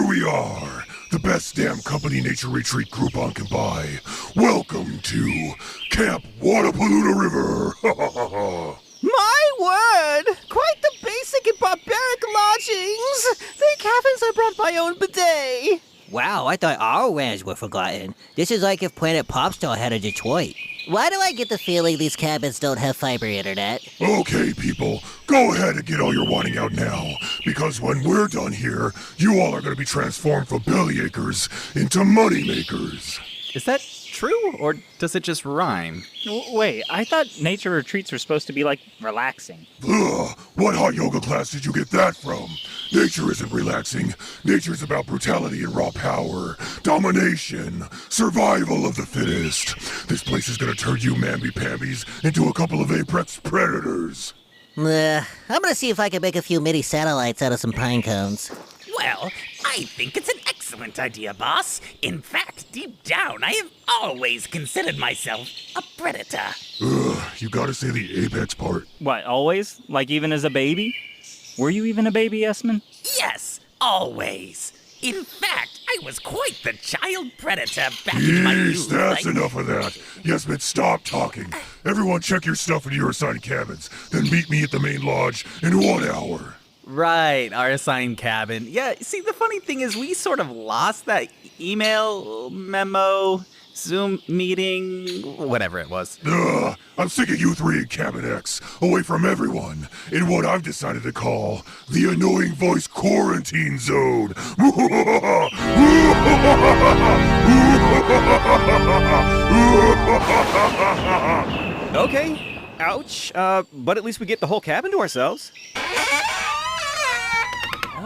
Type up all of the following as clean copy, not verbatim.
Here we are, the best damn company nature retreat Groupon can buy. Welcome to Camp Wanapollutta River. My word! Quite the basic and barbaric lodgings! Thank heavens I brought my own bidet! Wow, I thought our lands were forgotten. This is like if Planet Popstar had a Detroit. Why do I get the feeling these cabins don't have fiber internet? Okay, people, go ahead and get all your wanting out now, because when we're done here, you all are going to be transformed from bellyachers into money makers. Is that true, or does it just rhyme? Wait, I thought nature retreats were supposed to be, like, relaxing. Ugh, what hot yoga class did you get that from? Nature isn't relaxing. Nature's about brutality and raw power, domination, survival of the fittest. This place is gonna turn you mamby-pambies into a couple of apex predators. I'm gonna see if I can make a few mini satellites out of some pine cones. Well, I think it's an excellent idea, boss. In fact, deep down, I have always considered myself a predator. Ugh, you gotta say the apex part. What, always? Like even as a baby? Were you even a baby, Esmond? Yes, always. In fact, I was quite the child predator back in my youth. That's enough of that. Yes, but stop talking. Everyone check your stuff into your assigned cabins, then meet me at the main lodge in 1 hour. Right, our assigned cabin. Yeah, see, the funny thing is we sort of lost that email, memo, Zoom meeting, whatever it was. Ugh, I'm sick of you three in Cabin X, away from everyone, in what I've decided to call the Annoying Voice Quarantine Zone. Okay, ouch, but at least we get the whole cabin to ourselves.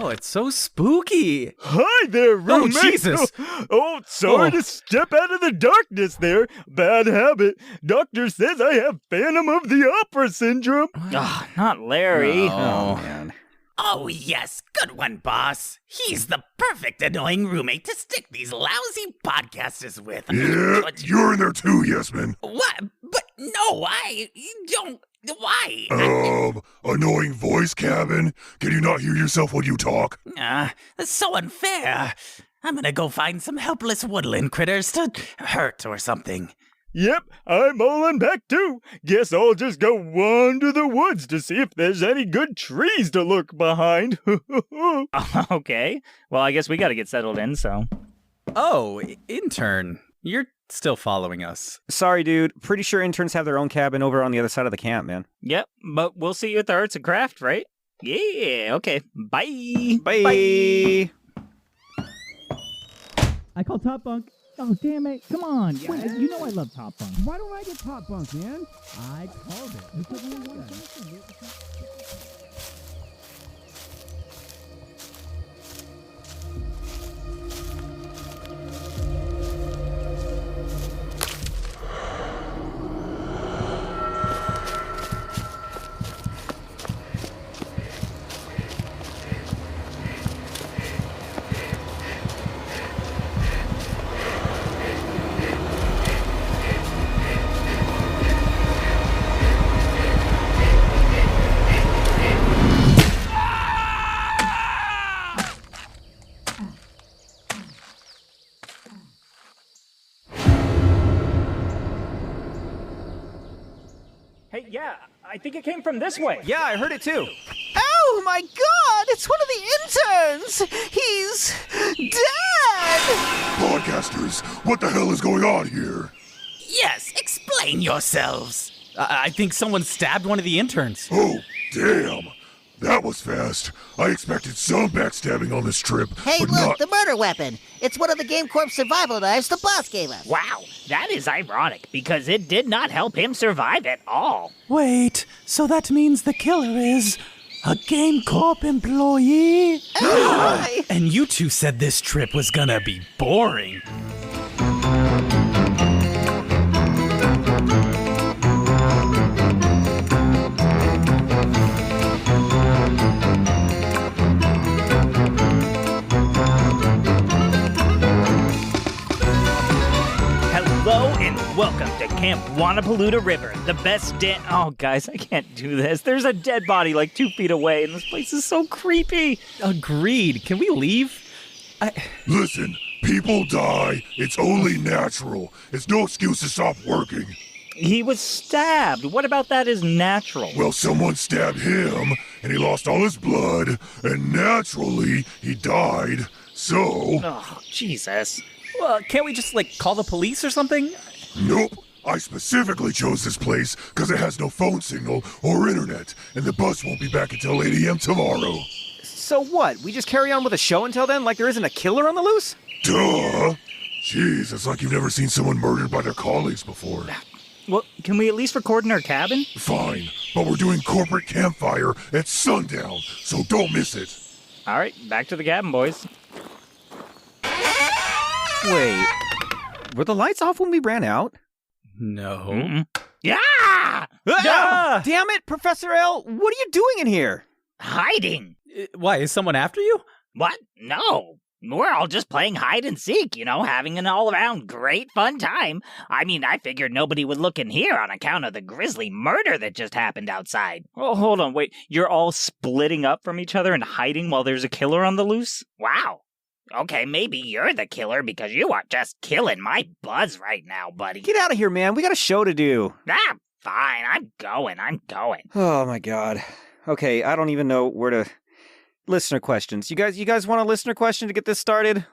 Oh, it's so spooky. Hi there, roommate. Oh, Jesus. Oh, sorry to step out of the darkness there. Bad habit. Doctor says I have Phantom of the Opera syndrome. Ah, not Larry. Oh, man. Oh, yes, good one, boss. He's the perfect annoying roommate to stick these lousy podcasters with. Yeah, you're in there too, Yesman. What? But no, I don't. Why? Annoying voice cabin? Can you not hear yourself when you talk? That's so unfair. I'm gonna go find some helpless woodland critters to hurt or something. Yep, I'm all on back too. Guess I'll just go wander the woods to see if there's any good trees to look behind. Okay, well, I guess we gotta get settled in, so. Oh, intern. You're still following us. Sorry, dude. Pretty sure interns have their own cabin over on the other side of the camp, man. Yep, but we'll see you at the Arts and Craft, right? Yeah, okay. Bye. Bye. I call Top Bunk. Oh, damn it. Come on. Yeah, you know I love Top Bunk. Why don't I get Top Bunk, man? I called it. It took me 1 second. Hey, yeah, I think it came from this way. Yeah, I heard it too. Oh my god! It's one of the interns! He's dead! Podcasters, what the hell is going on here? Yes, explain yourselves. I think someone stabbed one of the interns. Oh, damn. That was fast. I expected some backstabbing on this trip, Hey, but look, not... the murder weapon. It's one of the GameCorp survival knives the boss gave us. Wow, that is ironic, because it did not help him survive at all. Wait, so that means the killer is a GameCorp employee? And you two said this trip was gonna be boring. Hello and welcome to Camp Wanapollutta River, the best Oh, guys, I can't do this. There's a dead body like 2 feet away, and this place is so creepy. Agreed. Can we leave? Listen, people die. It's only natural. It's no excuse to stop working. He was stabbed. What about that is natural? Well, someone stabbed him, and he lost all his blood, and naturally, he died. So... Oh, Jesus. Well, can't we just, call the police or something? Nope. I specifically chose this place because it has no phone signal or internet, and the bus won't be back until 8 a.m. tomorrow. So what? We just carry on with the show until then, like there isn't a killer on the loose? Duh! Jeez, it's like you've never seen someone murdered by their colleagues before. Well, can we at least record in our cabin? Fine, but we're doing corporate campfire at sundown, so don't miss it. All right, back to the cabin, boys. Wait, were the lights off when we ran out? No. Mm-mm. Yeah! Ah! Damn it, Professor L, what are you doing in here? Hiding. Why, is someone after you? What? No. We're all just playing hide and seek, having an all-around great fun time. I mean, I figured nobody would look in here on account of the grisly murder that just happened outside. Oh, hold on, wait. You're all splitting up from each other and hiding while there's a killer on the loose? Wow. Okay, maybe you're the killer because you are just killing my buzz right now, buddy. Get out of here, man. We got a show to do. Ah, fine. I'm going. Oh, my God. Okay, I don't even know where to... Listener questions. You guys want a listener question to get this started?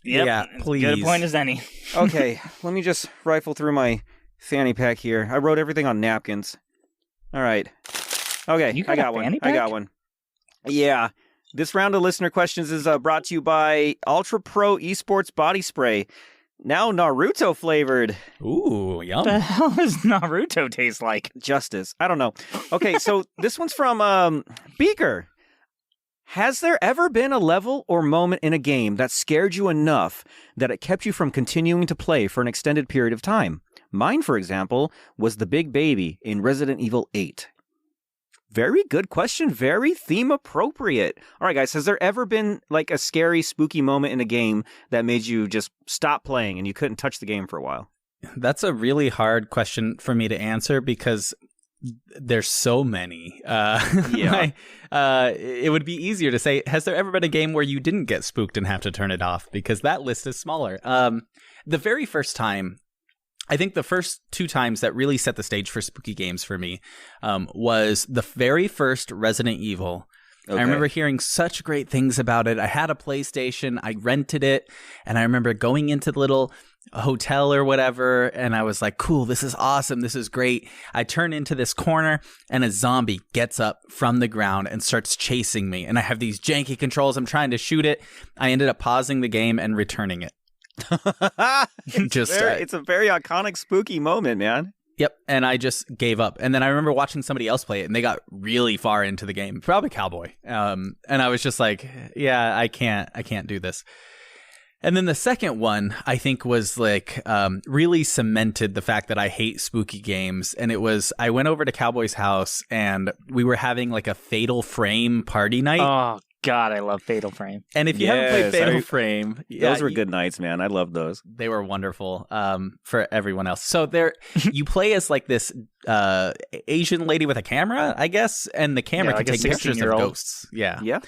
Yep. Yeah, please. Good point as any. Okay, let me just rifle through my fanny pack here. I wrote everything on napkins. All right. Okay, You got I got a one. fanny I got pack? one. Yeah. This round of listener questions is brought to you by Ultra Pro Esports Body Spray. Now Naruto flavored. Ooh, yum. What the hell does Naruto taste like? Justice. I don't know. Okay, so this one's from Beaker. Has there ever been a level or moment in a game that scared you enough that it kept you from continuing to play for an extended period of time? Mine, for example, was the big baby in Resident Evil 8. Very good question. Very theme appropriate. All right, guys, has there ever been a scary, spooky moment in a game that made you just stop playing and you couldn't touch the game for a while? That's a really hard question for me to answer because there's so many. Yeah. It would be easier to say, has there ever been a game where you didn't get spooked and have to turn it off? Because that list is smaller. The very first time, I think the first 2 times that really set the stage for spooky games for me was the very first Resident Evil. Okay. I remember hearing such great things about it. I had a PlayStation, I rented it, and I remember going into the little hotel or whatever, and I was like, cool, this is awesome, this is great. I turn into this corner, and a zombie gets up from the ground and starts chasing me, and I have these janky controls. I'm trying to shoot it. I ended up pausing the game and returning it. It's a very iconic, spooky moment, man. Yep, and I just gave up. And then I remember watching somebody else play it, and they got really far into the game, probably Cowboy. And I was just like, yeah, I can't do this. And then the second one, I think, was really cemented the fact that I hate spooky games. And it was, I went over to Cowboy's house, and we were having a Fatal Frame party night. Oh, God, I love Fatal Frame. And if you haven't played Fatal Frame... Those were good nights, man. I loved those. They were wonderful for everyone else. So you play as this Asian lady with a camera, I guess, and the camera can take pictures of ghosts. Yeah. Yeah.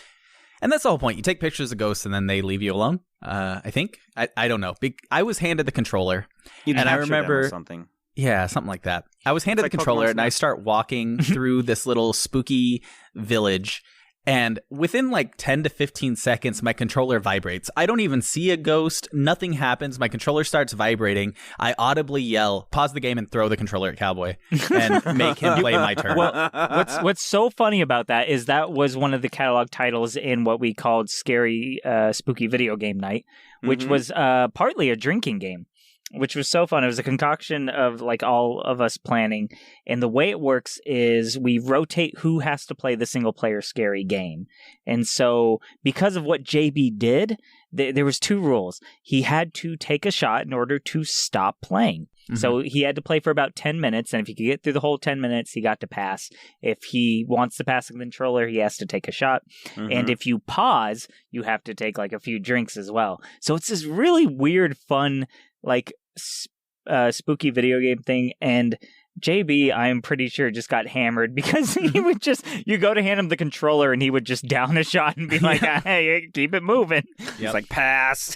And that's the whole point. You take pictures of ghosts and then they leave you alone, I think. I don't know. I was handed the controller. And I remember... something. Yeah, something like that. I was handed the controller and I start walking through this little spooky village. And within 10 to 15 seconds, my controller vibrates. I don't even see a ghost. Nothing happens. My controller starts vibrating. I audibly yell, pause the game, and throw the controller at Cowboy and make him play my turn. Well, what's so funny about that is that was one of the catalog titles in what we called Scary Spooky Video Game Night, which was partly a drinking game, which was so fun. It was a concoction of all of us planning. And the way it works is we rotate who has to play the single player scary game. And so because of what JB did, there was 2 rules. He had to take a shot in order to stop playing. Mm-hmm. So he had to play for about 10 minutes. And if he could get through the whole 10 minutes, he got to pass. If he wants to pass the controller, he has to take a shot. Mm-hmm. And if you pause, you have to take a few drinks as well. So it's this really weird, fun, spooky video game thing. And JB, I'm pretty sure, just got hammered because he would you go to hand him the controller and he would just down a shot and be like, hey, keep it moving. He's like, pass.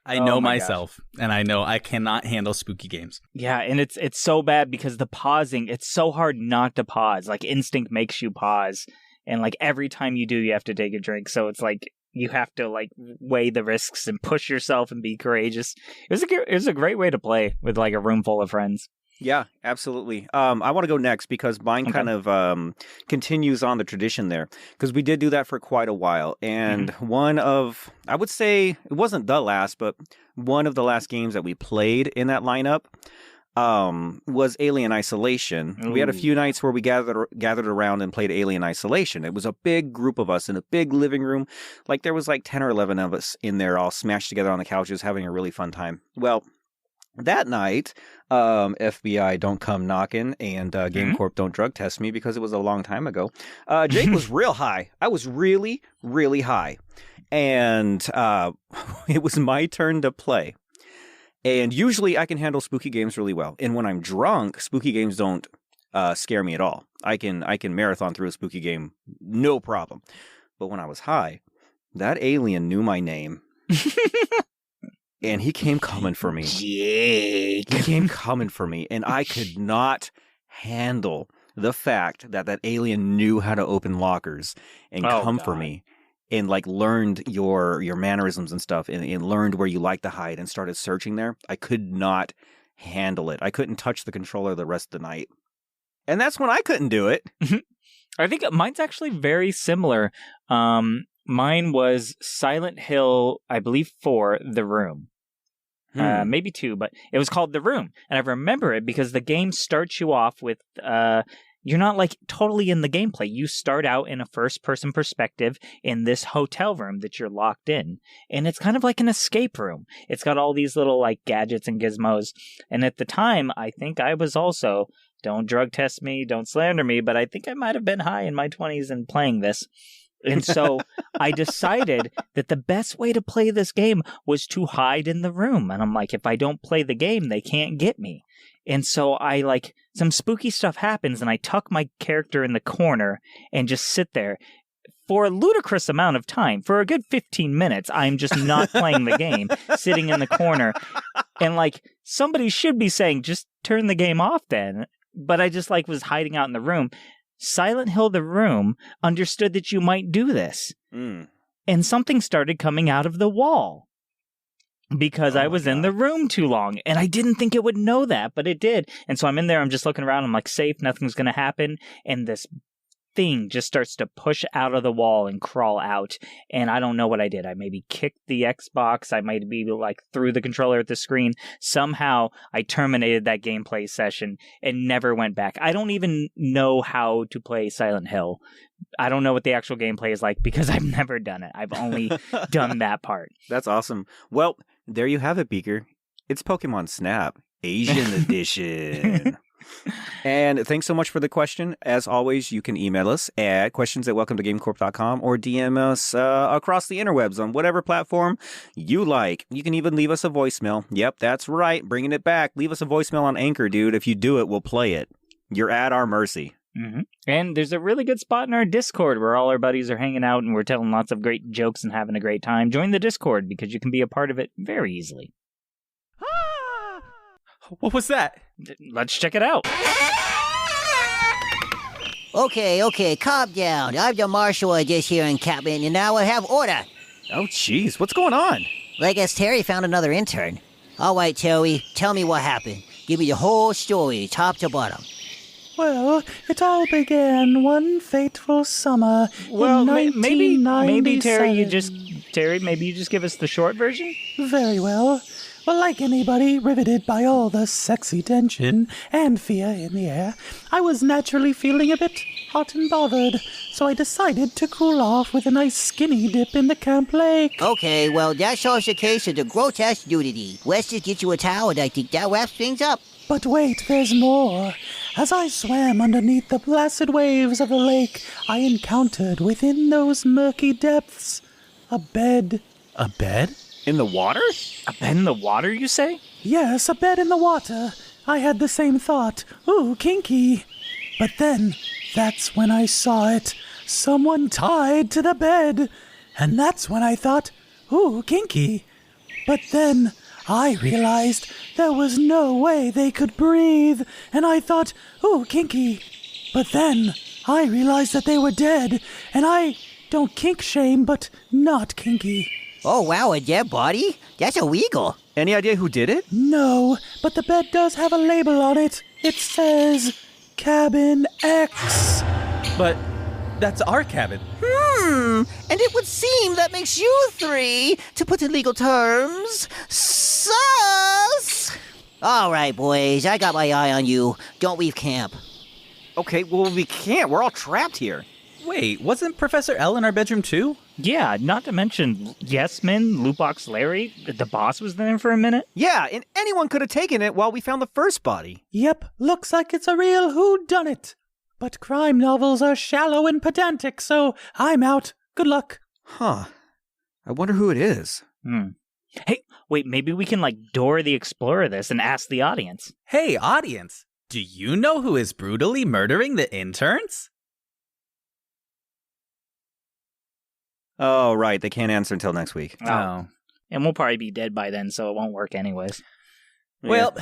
I know myself, and I know I cannot handle spooky games. Yeah, and it's so bad because the pausing, it's so hard not to pause. Like, instinct makes you pause. And, like, every time you do, you have to take a drink. So it's like, you have to, like, weigh the risks and push yourself and be courageous. It was a great way to play with, like, a room full of friends. Yeah, absolutely. I want to go next because mine kind of continues on the tradition there, because we did do that for quite a while. And one of, I would say, it wasn't the last, but one of the last games that we played in that lineup was Alien Isolation. Ooh. We had a few nights where we gathered around and played Alien Isolation. It was a big group of us in a big living room. Like, there was like 10 or 11 of us in there all smashed together on the couches having a really fun time. Well, that night, FBI don't come knocking, and GameCorp don't drug test me because it was a long time ago. Jake was real high. I was really, really high. And it was my turn to play. And usually I can handle spooky games really well. And when I'm drunk, spooky games don't scare me at all. I can marathon through a spooky game, no problem. But when I was high, that alien knew my name. And he came coming for me. Jake. He came coming for me. And I could not handle the fact that that alien knew how to open lockers and come for me. And like learned your mannerisms and stuff and learned where you like to hide and started searching there. I could not handle it. I couldn't touch the controller the rest of the night. And that's when I couldn't do it. I think mine's actually very similar. Mine was Silent Hill, I believe 4, The Room. Maybe 2, but it was called The Room. And I remember it because the game starts you off with, you're not like totally in the gameplay. You start out in a first-person perspective in this hotel room that you're locked in. And it's kind of like an escape room. It's got all these little like gadgets and gizmos. And at the time, I think I was also, don't drug test me, don't slander me, but I think I might have been high in my 20s and playing this. And so I decided that the best way to play this game was to hide in the room. And I'm like, if I don't play the game, they can't get me. And so I like, some spooky stuff happens and I tuck my character in the corner and just sit there for a ludicrous amount of time. For a good 15 minutes, I'm just not playing the game, sitting in the corner. And like, somebody should be saying, just turn the game off then. But I just like was hiding out in the room. Silent Hill The Room understood that you might do this. And something started coming out of the wall because I was in the room too long. And I didn't think it would know that, but it did. And so I'm in there, I'm just looking around, I'm like, safe, nothing's going to happen. And this thing just starts to push out of the wall and crawl out. And I don't know what I did. I maybe kicked the Xbox. I might be like threw the controller at the screen. Somehow I terminated that gameplay session and never went back. I don't even know how to play Silent Hill. I don't know what the actual gameplay is like because I've never done it. I've only done that part. That's awesome. Well, there you have it, Beaker. It's Pokemon Snap, Asian edition. And thanks so much for the question. As always, you can email us at questions@welcometogamecorp.com or DM us across the interwebs on whatever platform you like. You can even leave us a voicemail. Yep, that's right. Bringing it back. Leave us a voicemail on Anchor, dude. If you do it, we'll play it. You're at our mercy. And there's a really good spot in our Discord where all our buddies are hanging out and we're telling lots of great jokes and having a great time. Join the Discord because you can be a part of it very easily. What was that? Let's check it out. Okay, calm down. I'm the marshal of this here encampment, and now I have order. Oh, jeez. What's going on? Well, I guess Terry found another intern. All right, Terry, tell me what happened. Give me the whole story, top to bottom. Well, it all began one fateful summer in 1997. Maybe Terry, maybe you just give us the short version? Very well. Well, like anybody riveted by all the sexy tension and fear in the air, I was naturally feeling a bit hot and bothered, so I decided to cool off with a nice skinny dip in the camp lake. Okay, well, that solves the case of the grotesque nudity. Let's just get you a towel, and I think that wraps things up. But wait, there's more. As I swam underneath the placid waves of the lake, I encountered within those murky depths a bed. A bed? In the water? A bed in the water, you say? Yes, a bed in the water. I had the same thought. Ooh, kinky. But then, that's when I saw it. Someone tied to the bed. And that's when I thought, ooh, kinky. But then I realized there was no way they could breathe. And I thought, ooh, kinky. But then I realized that they were dead. And I don't kink shame, but not kinky. Oh, wow, a dead body? That's illegal. Any idea who did it? No, but the bed does have a label on it. It says Cabin X. But that's our cabin. And it would seem that makes you three, to put in legal terms, sus! All right, boys, I got my eye on you. Don't leave camp. Okay, well, we can't. We're all trapped here. Wait, wasn't Professor L in our bedroom too? Yeah, not to mention Yesman, Lootbox Larry, the boss was there for a minute. Yeah, and anyone could have taken it while we found the first body. Yep, looks like it's a real whodunit. But crime novels are shallow and pedantic, so I'm out. Good luck. Huh. I wonder who it is. Hey, wait, maybe we can, Dora the Explorer this and ask the audience. Hey, audience, do you know who is brutally murdering the interns? Oh, right. They can't answer until next week. Oh. And we'll probably be dead by then, so it won't work anyways. Well,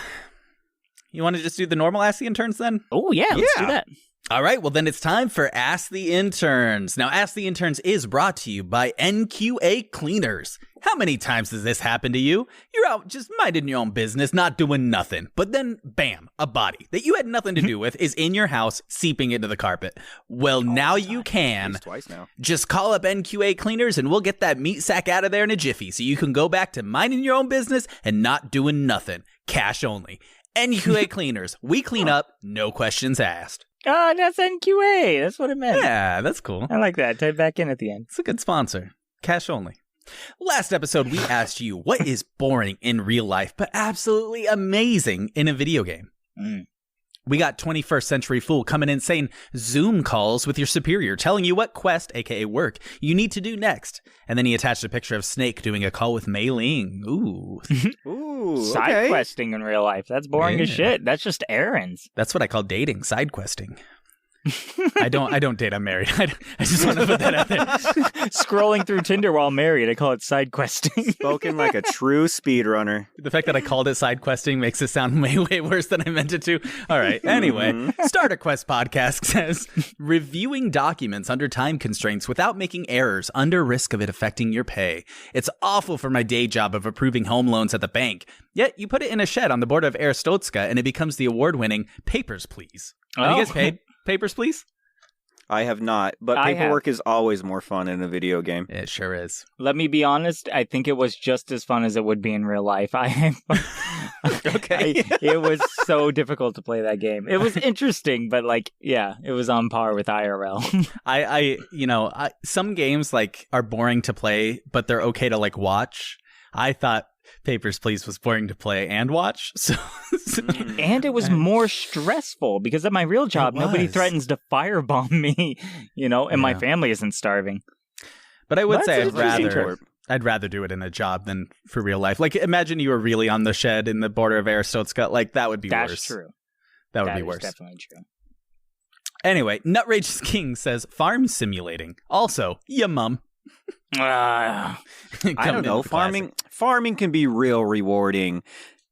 you want to just do the normal Ask the Interns then? Oh, yeah, let's do that. All right, well then it's time for Ask the Interns. Now, Ask the Interns is brought to you by NQA Cleaners. How many times does this happen to you? You're out just minding your own business, not doing nothing. But then, bam, a body that you had nothing to do with is in your house, seeping into the carpet. Well, now you can. At least twice now. Just call up NQA Cleaners and we'll get that meat sack out of there in a jiffy so you can go back to minding your own business and not doing nothing. Cash only. NQA Cleaners. We clean up, no questions asked. Oh, that's NQA. That's what it meant. Yeah, that's cool. I like that. Type back in at the end. It's a good sponsor. Cash only. Last episode, we asked you what is boring in real life, but absolutely amazing in a video game. We got 21st Century Fool coming in saying Zoom calls with your superior, telling you what quest, aka work, you need to do next. And then he attached a picture of Snake doing a call with Mei Ling. Ooh. Ooh, Side questing in real life. That's boring as shit. That's just errands. That's what I call dating, side questing. I don't date. I'm married. I just want to put that out there. Scrolling through Tinder while married. I call it side questing. Spoken like a true speedrunner. The fact that I called it side questing makes it sound way worse than I meant it to. All right. Anyway, Starter Quest Podcast says reviewing documents under time constraints without making errors under risk of it affecting your pay. It's awful for my day job of approving home loans at the bank. Yet you put it in a shed on the border of Aristotska and it becomes the award-winning Papers, Please. Have you guys paid Papers, Please? I have not, but paperwork is always more fun in a video game. It sure is. Let me be honest, I think it was just as fun as it would be in real life. It was so difficult to play that game. It was interesting, but it was on par with IRL. Some games are boring to play, but they're okay to watch. I thought Papers, Please was boring to play and watch. So and it was more stressful because at my real job, nobody threatens to firebomb me, and my family isn't starving. But I would say I'd rather do it in a job than for real life. Imagine you were really on the shed in the border of Aristotska. That would be worse. That's true. That would be worse. Definitely true. Anyway, Nutrageous King says farm simulating. Also, ya mum. I don't know. Farming can be real rewarding.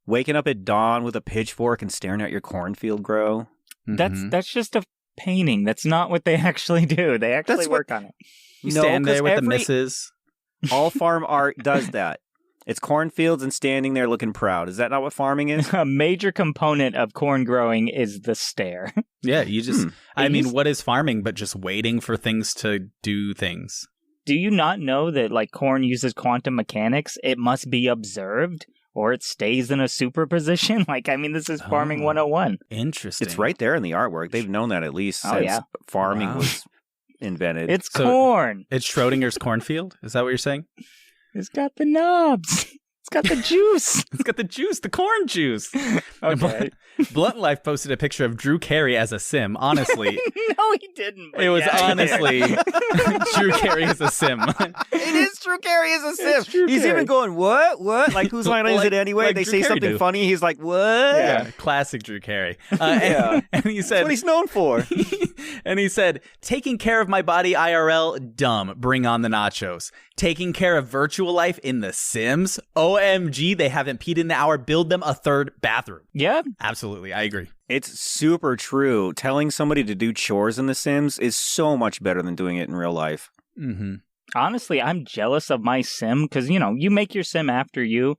Waking up at dawn with a pitchfork and staring at your cornfield grow. That's just a painting. That's not what they actually do. They actually work on it. You stand there with the missus. All farm art does that. It's cornfields and standing there looking proud. Is that not what farming is? A major component of corn growing is the stare. Yeah, you just... what is farming but just waiting for things to do things? Do you not know that corn uses quantum mechanics? It must be observed or it stays in a superposition. This is farming 101. Interesting. It's right there in the artwork. They've known that at least since farming was invented. It's corn. It's Schrodinger's cornfield? Is that what you're saying? It's got the knobs. It's got the juice. It's got the juice, the corn juice. Okay. Blunt Life posted a picture of Drew Carey as a sim. Honestly, No, he didn't. but it was yeah. honestly Drew Carey as a sim. It is Drew Carey as a sim. Drew He's Carey. even going, what? Like, whose line is Like- it anyway? like They Drew say Carey something do. funny. He's like, what? Yeah, classic Drew Carey. Yeah. And he That's said, what he's known for. and he said, taking care of my body IRL, dumb. Bring on the nachos. Taking care of virtual life in The Sims, OMG, they haven't peed in an hour. Build them a third bathroom. Yeah. Absolutely, I agree. It's super true. Telling somebody to do chores in The Sims is so much better than doing it in real life. Mm-hmm. Honestly, I'm jealous of my sim because, you make your sim after you,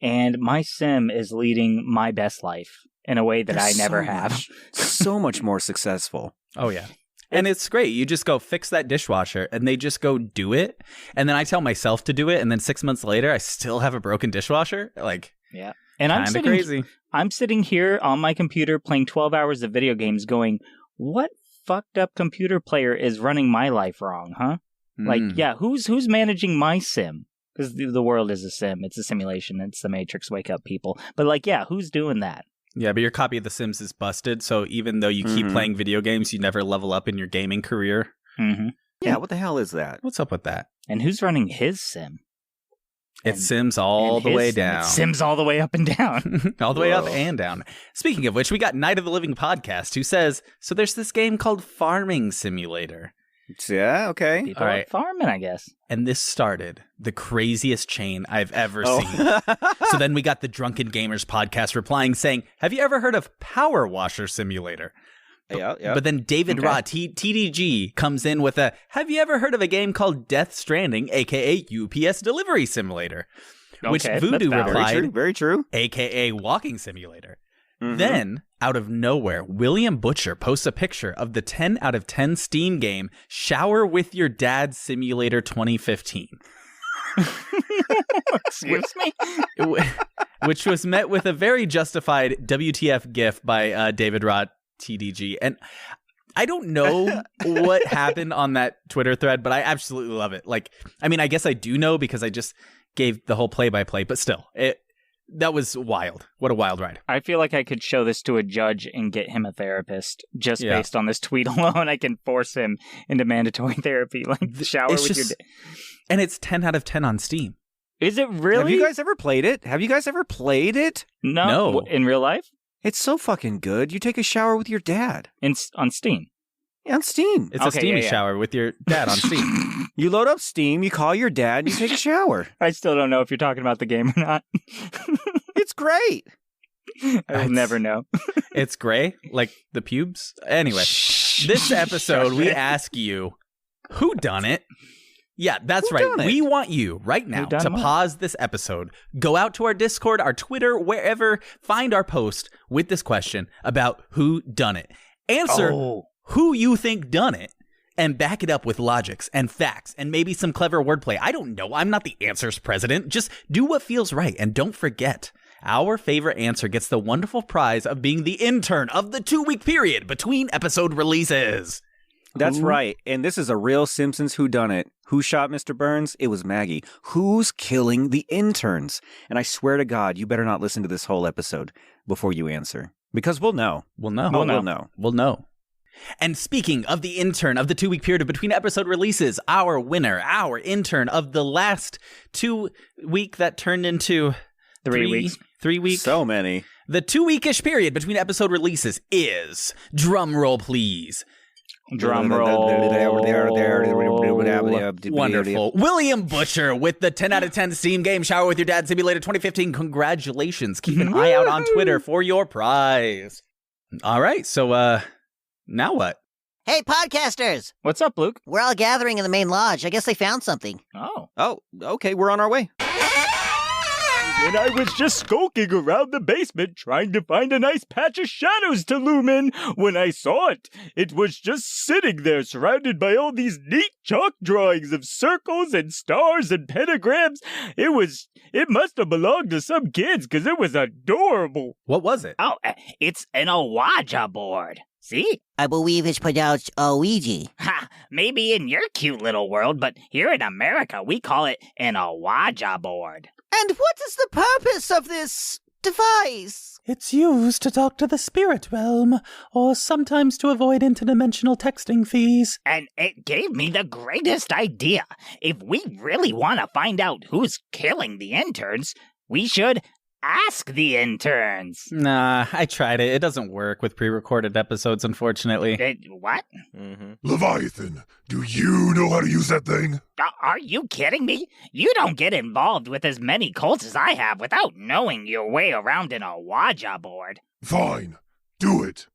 and my sim is leading my best life in a way that I never have. So much more successful. Oh, yeah. And it's great. You just go fix that dishwasher and they just go do it. And then I tell myself to do it. And then 6 months later, I still have a broken dishwasher. Like, Yeah. And I'm kind of sitting, crazy. I'm sitting here on my computer playing 12 hours of video games going, what fucked up computer player is running my life wrong, huh? Like, yeah, who's managing my sim? Because the world is a sim. It's a simulation. It's the Matrix. Wake up, people. But like, yeah, who's doing that? Yeah, but your copy of The Sims is busted. So even though you keep playing video games, you never level up in your gaming career. Mm-hmm. Yeah, what the hell is that? What's up with that? And who's running his sim? It Sims all the way down. It sims all the way up and down. All the way up and down. Speaking of which, we got Night of the Living Podcast who says, so there's this game called Farming Simulator. Yeah, okay. People All are right. farming, I guess. And this started the craziest chain I've ever seen. So then we got the Drunken Gamers Podcast replying saying, have you ever heard of Power Washer Simulator? Yeah. But then David Raw, TDG, comes in with a, have you ever heard of a game called Death Stranding, a.k.a. UPS Delivery Simulator? Which Okay, Voodoo that's valid. replied, Very true. a.k.a. Walking Simulator. Mhm. Then, out of nowhere, William Butcher posts a picture of the 10 out of 10 Steam game Shower with Your Dad Simulator 2015. Excuse me? Which was met with a very justified WTF gif by David Rott TDG. And I don't know what happened on that Twitter thread, but I absolutely love it. Like, I mean, I guess I do know because I just gave the whole play-by-play, but still, that was wild. What a wild ride. I feel like I could show this to a judge and get him a therapist just Yeah. based on this tweet alone. I can force him into mandatory therapy, like shower It's with just- your. And it's 10 out of 10 on Steam. Is it really? Have you guys ever played it? No. No. In real life? It's so fucking good. You take a shower with your dad. On Steam. Yeah, on Steam. It's a Okay, steamy yeah. shower with your dad on Steam. You load up Steam, you call your dad, and you take a shower. I still don't know if you're talking about the game or not. It's great. I will never know. It's gray, like the pubes. Anyway, this episode, we ask you, who done it? Yeah, that's Who right. done it? We want you right now Who done to what? pause this episode, go out to our Discord, our Twitter, wherever, find our post with this question about who done it. Answer who you think done it, and back it up with logics and facts and maybe some clever wordplay. I don't know. I'm not the answers president. Just do what feels right. And don't forget, our favorite answer gets the wonderful prize of being the intern of the 2-week period between episode releases. That's right. And this is a real Simpsons whodunit. Who shot Mr. Burns? It was Maggie. Who's killing the interns? And I swear to God, you better not listen to this whole episode before you answer. Because we'll know. We'll know. We'll know. And speaking of the intern of the 2-week period between episode releases, our winner, our intern of the last 2 week that turned into 3 weeks. 3 weeks. So many. The 2-weekish period between episode releases is, drum roll please, Drum roll. wonderful, William Butcher with the 10 out of 10 Steam game Shower with Your Dad Simulator 2015. Congratulations. Keep an eye out on Twitter for your prize. All right, so now what? Hey, podcasters! What's up, Luke? We're all gathering in the main lodge. I guess they found something. Oh. Oh, okay, we're on our way. And I was just skulking around the basement trying to find a nice patch of shadows to loom in when I saw it. It was just sitting there surrounded by all these neat chalk drawings of circles and stars and pentagrams. It must have belonged to some kids because it was adorable. What was it? Oh, it's an Awaja board. See? I believe it's pronounced Ouija. Ha! Maybe in your cute little world, but here in America, we call it an Awaja board. And what is the purpose of this device? It's used to talk to the spirit realm, or sometimes to avoid interdimensional texting fees. And it gave me the greatest idea. If we really want to find out who's killing the interns, we should ask the interns. Nah, I tried it. It doesn't work with pre-recorded episodes, unfortunately. What? Leviathan, do you know how to use that thing? Are you kidding me? You don't get involved with as many cults as I have without knowing your way around in a Ouija board. Fine, do it.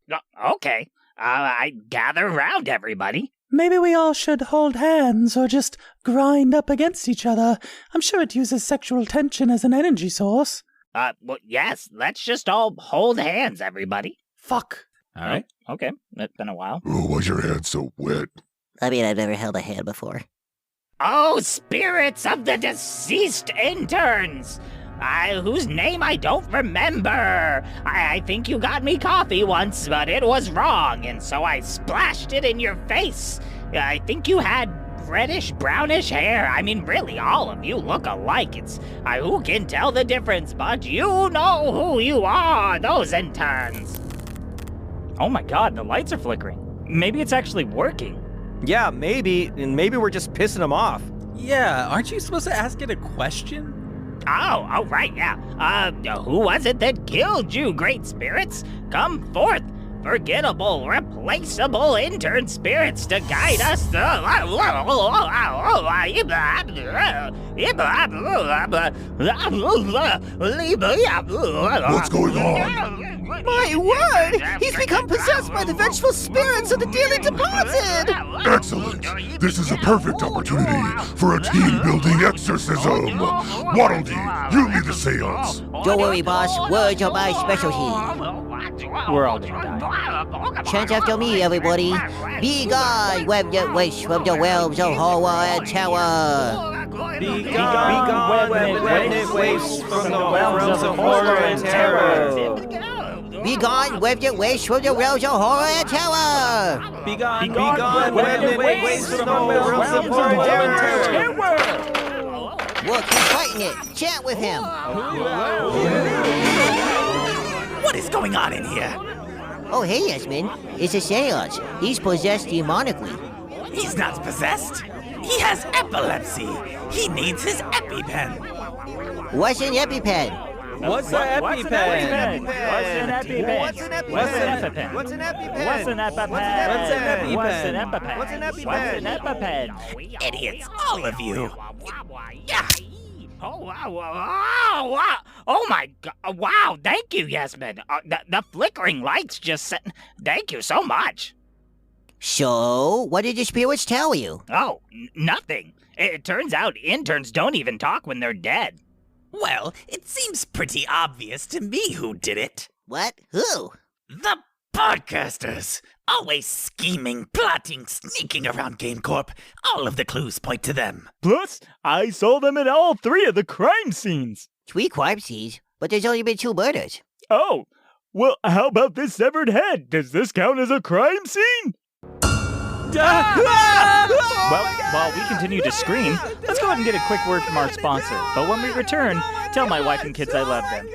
Okay. I gather around, everybody. Maybe we all should hold hands or just grind up against each other. I'm sure it uses sexual tension as an energy source. Well, yes, let's just all hold hands, everybody. Fuck. All right. Okay, it's been a while. Oh, why's your hand so wet? I mean, I've never held a hand before. Oh, spirits of the deceased interns! Whose name I don't remember. I think you got me coffee once, but it was wrong, and so I splashed it in your face. I think you had reddish, brownish hair. I mean, really, all of you look alike. It's who can tell the difference, but you know who you are, those interns. Oh my god, the lights are flickering. Maybe it's actually working. Yeah, maybe, and maybe we're just pissing them off. Yeah, aren't you supposed to ask it a question? Oh, right, yeah. Who was it that killed you, great spirits? Come forth, forgettable, replaceable intern spirits to guide us What's going on? My word! He's become possessed by the vengeful spirits of the dearly departed! Excellent! This is a perfect opportunity for a team-building exorcism! Waddle Dee, you lead the seance! Don't worry, boss. Words are my specialty. We're all gonna die. Chant after me, everybody. Be gone, web that waste from the realms of horror and terror. Be gone, when it wastes from the realms of horror and terror. Be gone, web that waste from the realms of horror and terror. Be gone, when it wastes from the realms of horror and terror. Well, keep fighting it. Chant with him. What is going on in here? Oh, hey, Yasmin. It's a seance. He's possessed demonically. He's not possessed. He has epilepsy. He needs his EpiPen. What's an EpiPen? What's an EpiPen? What's an EpiPen? What's an EpiPen? What's an EpiPen? What's an EpiPen? What's an EpiPen? What's an EpiPen? What's an EpiPen? What's an EpiPen? What's an EpiPen? Idiots, all of you. Yeah. Oh my god. Wow, thank you, Yasmin. The flickering lights just set. Thank you so much. So, what did the spirits tell you? Oh, nothing. It turns out interns don't even talk when they're dead. Well, it seems pretty obvious to me who did it. What? Who? The podcasters. Always scheming, plotting, sneaking around GameCorp. All of the clues point to them. Plus, I saw them at all 3 of the crime scenes. 3 crime scenes, but there's only been 2 murders. Oh, well, how about this severed head? Does this count as a crime scene? Well, while we continue to scream, let's go ahead and get a quick word from our sponsor. But when we return, tell my wife and kids I love them.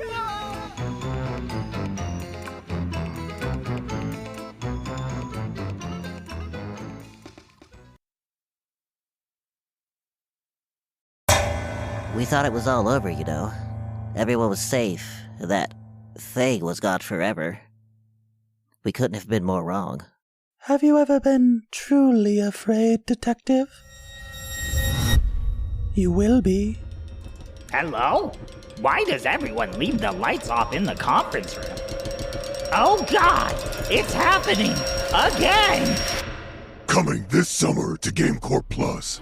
We thought it was all over, you know. Everyone was safe. That thing was gone forever. We couldn't have been more wrong. Have you ever been truly afraid, detective? You will be. Hello? Why does everyone leave the lights off in the conference room? Oh god, it's happening again! Coming this summer to GameCorp Plus.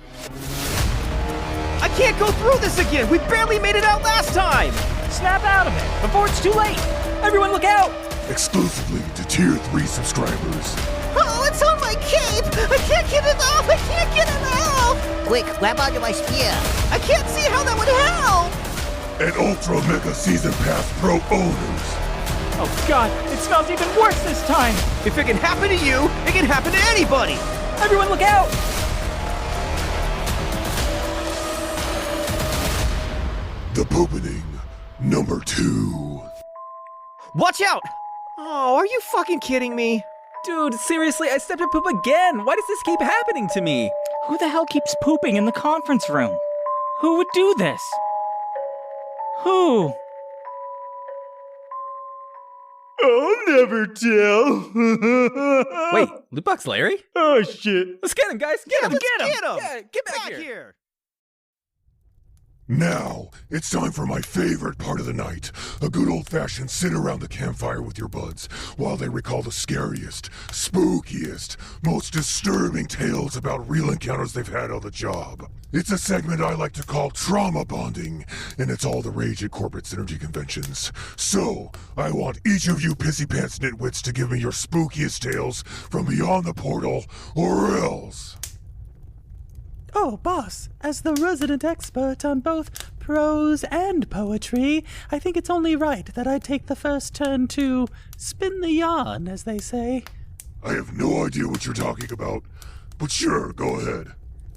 I can't go through this again! We barely made it out last time! Snap out of it before it's too late! Everyone look out! Exclusively to Tier 3 subscribers. Oh, it's on my cape! I can't get it off! I can't get it off! Quick, grab onto my spear! I can't see how that would help! And Ultra Mega Season Pass Pro owners. Oh god, it smells even worse this time! If it can happen to you, it can happen to anybody! Everyone look out! The Poopening, number 2. Watch out! Oh, are you fucking kidding me? Dude, seriously, I stepped in poop again. Why does this keep happening to me? Who the hell keeps pooping in the conference room? Who would do this? Who? I'll never tell. Wait, Loot Box Larry? Oh, shit. Let's get him, guys. Get him. Get him! Yeah, get back here. Now, it's time for my favorite part of the night. A good old-fashioned sit around the campfire with your buds while they recall the scariest, spookiest, most disturbing tales about real encounters they've had on the job. It's a segment I like to call trauma bonding, and it's all the rage at corporate synergy conventions. So, I want each of you pissy pants nitwits to give me your spookiest tales from beyond the portal, or else. Oh, boss, as the resident expert on both prose and poetry, I think it's only right that I take the first turn to spin the yarn, as they say. I have no idea what you're talking about, but sure, go ahead.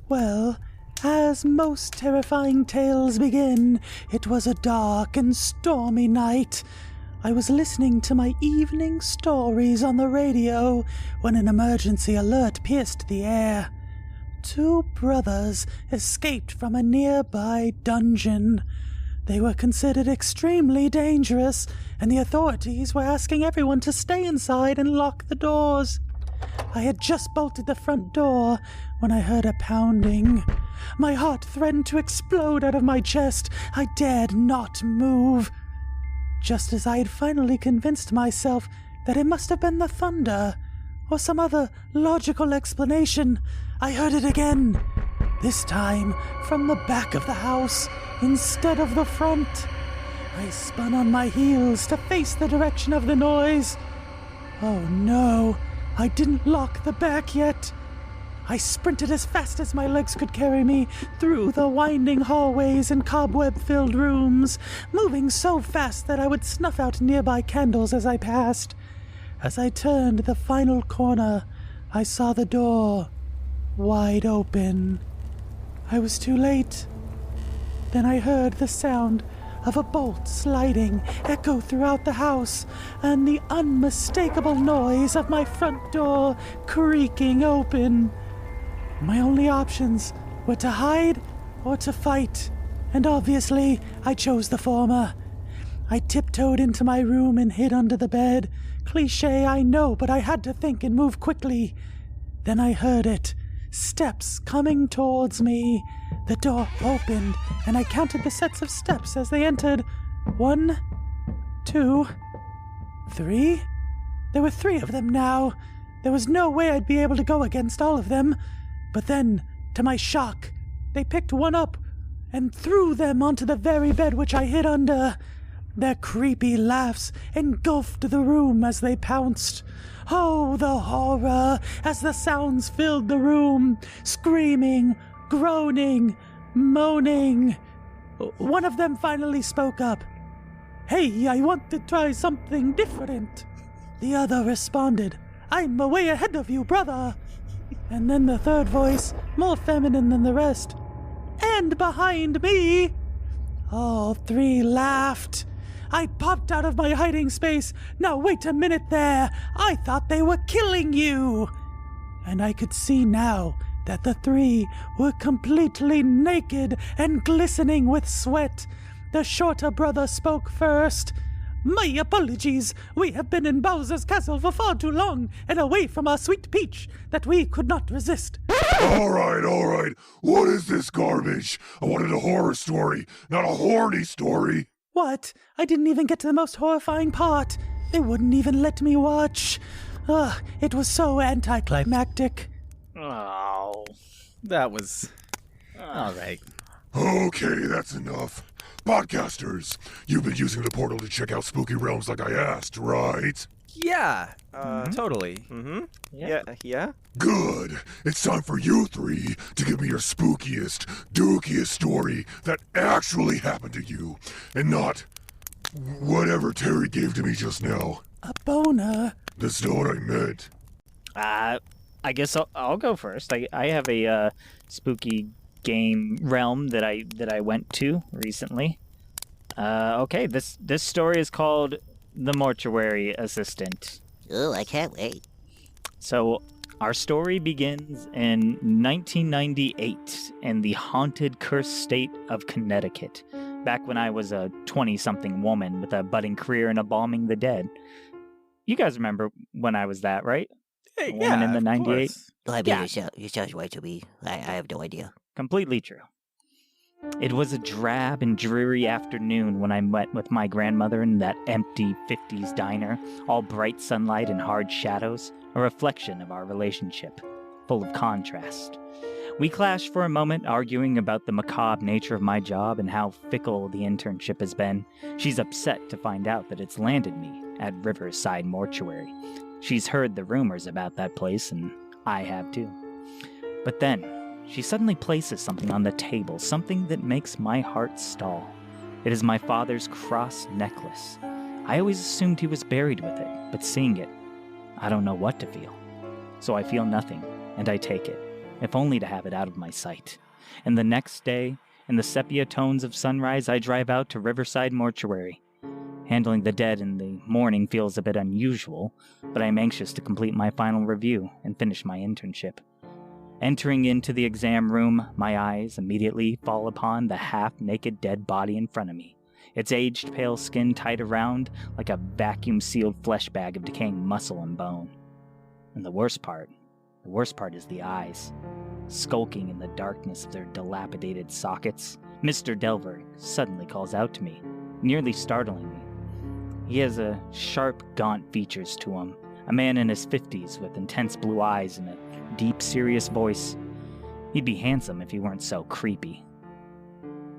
Well, as most terrifying tales begin, it was a dark and stormy night. I was listening to my evening stories on the radio when an emergency alert pierced the air. 2 brothers escaped from a nearby dungeon. They were considered extremely dangerous, and the authorities were asking everyone to stay inside and lock the doors. I had just bolted the front door when I heard a pounding. My heart threatened to explode out of my chest. I dared not move. Just as I had finally convinced myself that it must have been the thunder, or some other logical explanation, I heard it again, this time from the back of the house instead of the front. I spun on my heels to face the direction of the noise. Oh no, I didn't lock the back yet. I sprinted as fast as my legs could carry me through the winding hallways and cobweb-filled rooms, moving so fast that I would snuff out nearby candles as I passed. As I turned the final corner, I saw the door wide open. I was too late. Then I heard the sound of a bolt sliding echo throughout the house, and the unmistakable noise of my front door creaking open. My only options were to hide or to fight, and obviously I chose the former. I tiptoed into my room and hid under the bed. Cliché, I know, but I had to think and move quickly. Then I heard it. Steps coming towards me. The door opened, and I counted the sets of steps as they entered. 1, 2, 3. There were 3 of them now. There was no way I'd be able to go against all of them. But then, to my shock, they picked one up and threw them onto the very bed which I hid under. Their creepy laughs engulfed the room as they pounced. Oh, the horror as the sounds filled the room, screaming, groaning, moaning. One of them finally spoke up. "Hey, I want to try something different." The other responded, "I'm way ahead of you, brother." And then the third voice, more feminine than the rest, "And behind me." All 3 laughed. I popped out of my hiding space. "Now wait a minute there. I thought they were killing you." And I could see now that the 3 were completely naked and glistening with sweat. The shorter brother spoke first. "My apologies. We have been in Bowser's castle for far too long and away from our sweet Peach that we could not resist." All right. What is this garbage? I wanted a horror story, not a horny story. What? I didn't even get to the most horrifying part. They wouldn't even let me watch. Ugh, it was so anticlimactic. Oh. That was... all right. Okay, that's enough. Podcasters, you've been using the portal to check out spooky realms like I asked, right? Yeah, totally. Mm-hmm. Yeah. Good. It's time for you 3 to give me your spookiest, dookiest story that actually happened to you, and not whatever Terry gave to me just now. A boner. That's not what I meant. I guess I'll go first. I have a spooky game realm that I went to recently. Okay, this story is called The Mortuary Assistant. Oh, I can't wait. So, our story begins in 1998 in the haunted, cursed state of Connecticut, back when I was a 20-something woman with a budding career in embalming the dead. You guys remember when I was that, right? Hey, Woman in the 98? Well, I mean, Yeah. you sounds right to me. I have no idea. Completely true. It was a drab and dreary afternoon when I met with my grandmother in that empty 50s diner, all bright sunlight and hard shadows, a reflection of our relationship, full of contrast. We clashed for a moment, arguing about the macabre nature of my job and how fickle the internship has been. She's upset to find out that it's landed me at Riverside Mortuary. She's heard the rumors about that place, and I have too. But then, she suddenly places something on the table, something that makes my heart stall. It is my father's cross necklace. I always assumed he was buried with it, but seeing it, I don't know what to feel. So I feel nothing, and I take it, if only to have it out of my sight. And the next day, in the sepia tones of sunrise, I drive out to Riverside Mortuary. Handling the dead in the morning feels a bit unusual, but I am anxious to complete my final review and finish my internship. Entering into the exam room, my eyes immediately fall upon the half-naked dead body in front of me, its aged pale skin tied around like a vacuum-sealed flesh bag of decaying muscle and bone. And the worst part is the eyes. Skulking in the darkness of their dilapidated sockets, Mr. Delver suddenly calls out to me, nearly startling me. He has a sharp, gaunt features to him, a man in his 50s with intense blue eyes and a deep, serious voice. He'd be handsome if he weren't so creepy.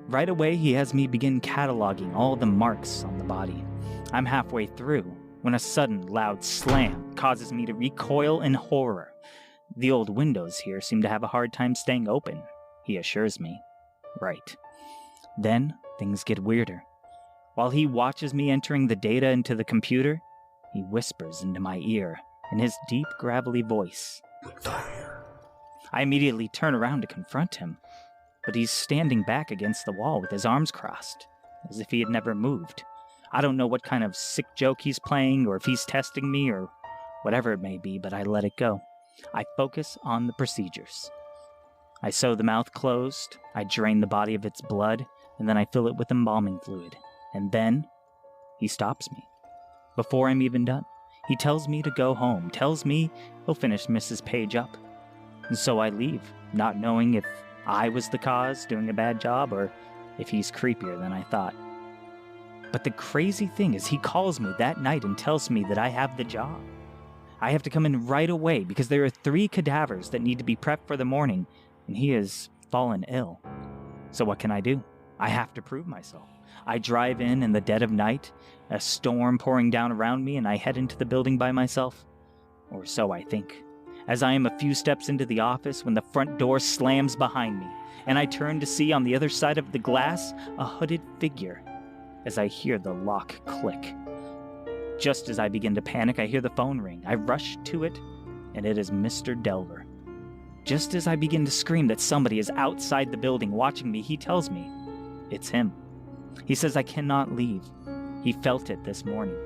Right away, he has me begin cataloging all the marks on the body. I'm halfway through when a sudden, loud slam causes me to recoil in horror. The old windows here seem to have a hard time staying open, he assures me. Right. Then, things get weirder. While he watches me entering the data into the computer, he whispers into my ear in his deep, gravelly voice. I immediately turn around to confront him, but he's standing back against the wall with his arms crossed, as if he had never moved. I don't know what kind of sick joke he's playing, or if he's testing me, or whatever it may be, but I let it go. I focus on the procedures. I sew the mouth closed, I drain the body of its blood, and then I fill it with embalming fluid. And then, he stops me. Before I'm even done, he tells me to go home, tells me he'll finish Mrs. Page up. And so I leave, not knowing if I was the cause doing a bad job or if he's creepier than I thought. But the crazy thing is he calls me that night and tells me that I have the job. I have to come in right away because there are 3 cadavers that need to be prepped for the morning, and he has fallen ill. So what can I do? I have to prove myself. I drive in the dead of night, a storm pouring down around me, and I head into the building by myself. Or so I think. As I am a few steps into the office when the front door slams behind me, and I turn to see on the other side of the glass a hooded figure, as I hear the lock click. Just as I begin to panic, I hear the phone ring. I rush to it, and it is Mr. Delver. Just as I begin to scream that somebody is outside the building watching me, he tells me it's him. He says I cannot leave. He felt it this morning,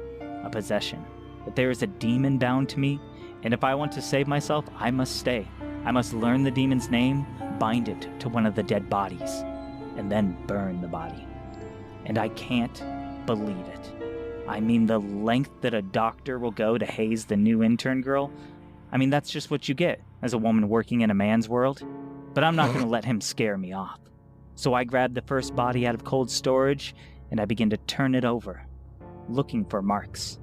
a possession, that there is a demon bound to me, and if I want to save myself, I must stay. I must learn the demon's name, bind it to one of the dead bodies, and then burn the body. And I can't believe it. I mean, the length that a doctor will go to haze the new intern girl. I mean, that's just what you get as a woman working in a man's world. But I'm not going to let him scare me off. So I grab the first body out of cold storage, and I begin to turn it over, looking for marks.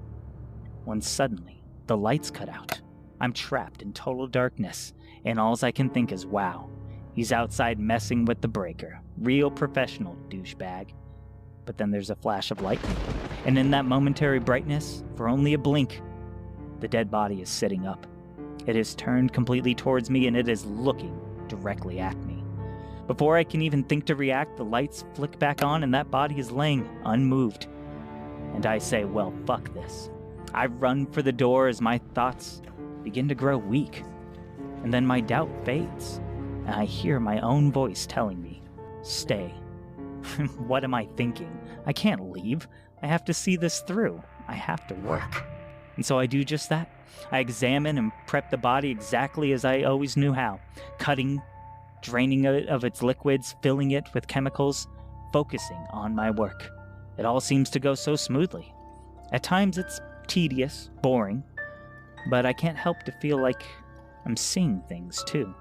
When suddenly, the lights cut out. I'm trapped in total darkness, and all I can think is, wow, he's outside messing with the breaker. Real professional douchebag. But then there's a flash of lightning, and in that momentary brightness, for only a blink, the dead body is sitting up. It is turned completely towards me, and it is looking directly at me. Before I can even think to react, the lights flick back on, and that body is laying unmoved. And I say, well, fuck this. I run for the door as my thoughts begin to grow weak. And then my doubt fades, and I hear my own voice telling me, stay. What am I thinking? I can't leave. I have to see this through. I have to work. And so I do just that. I examine and prep the body exactly as I always knew how. Cutting, draining it of its liquids, filling it with chemicals, focusing on my work. It all seems to go so smoothly. At times it's tedious, boring, but I can't help to feel like I'm seeing things too.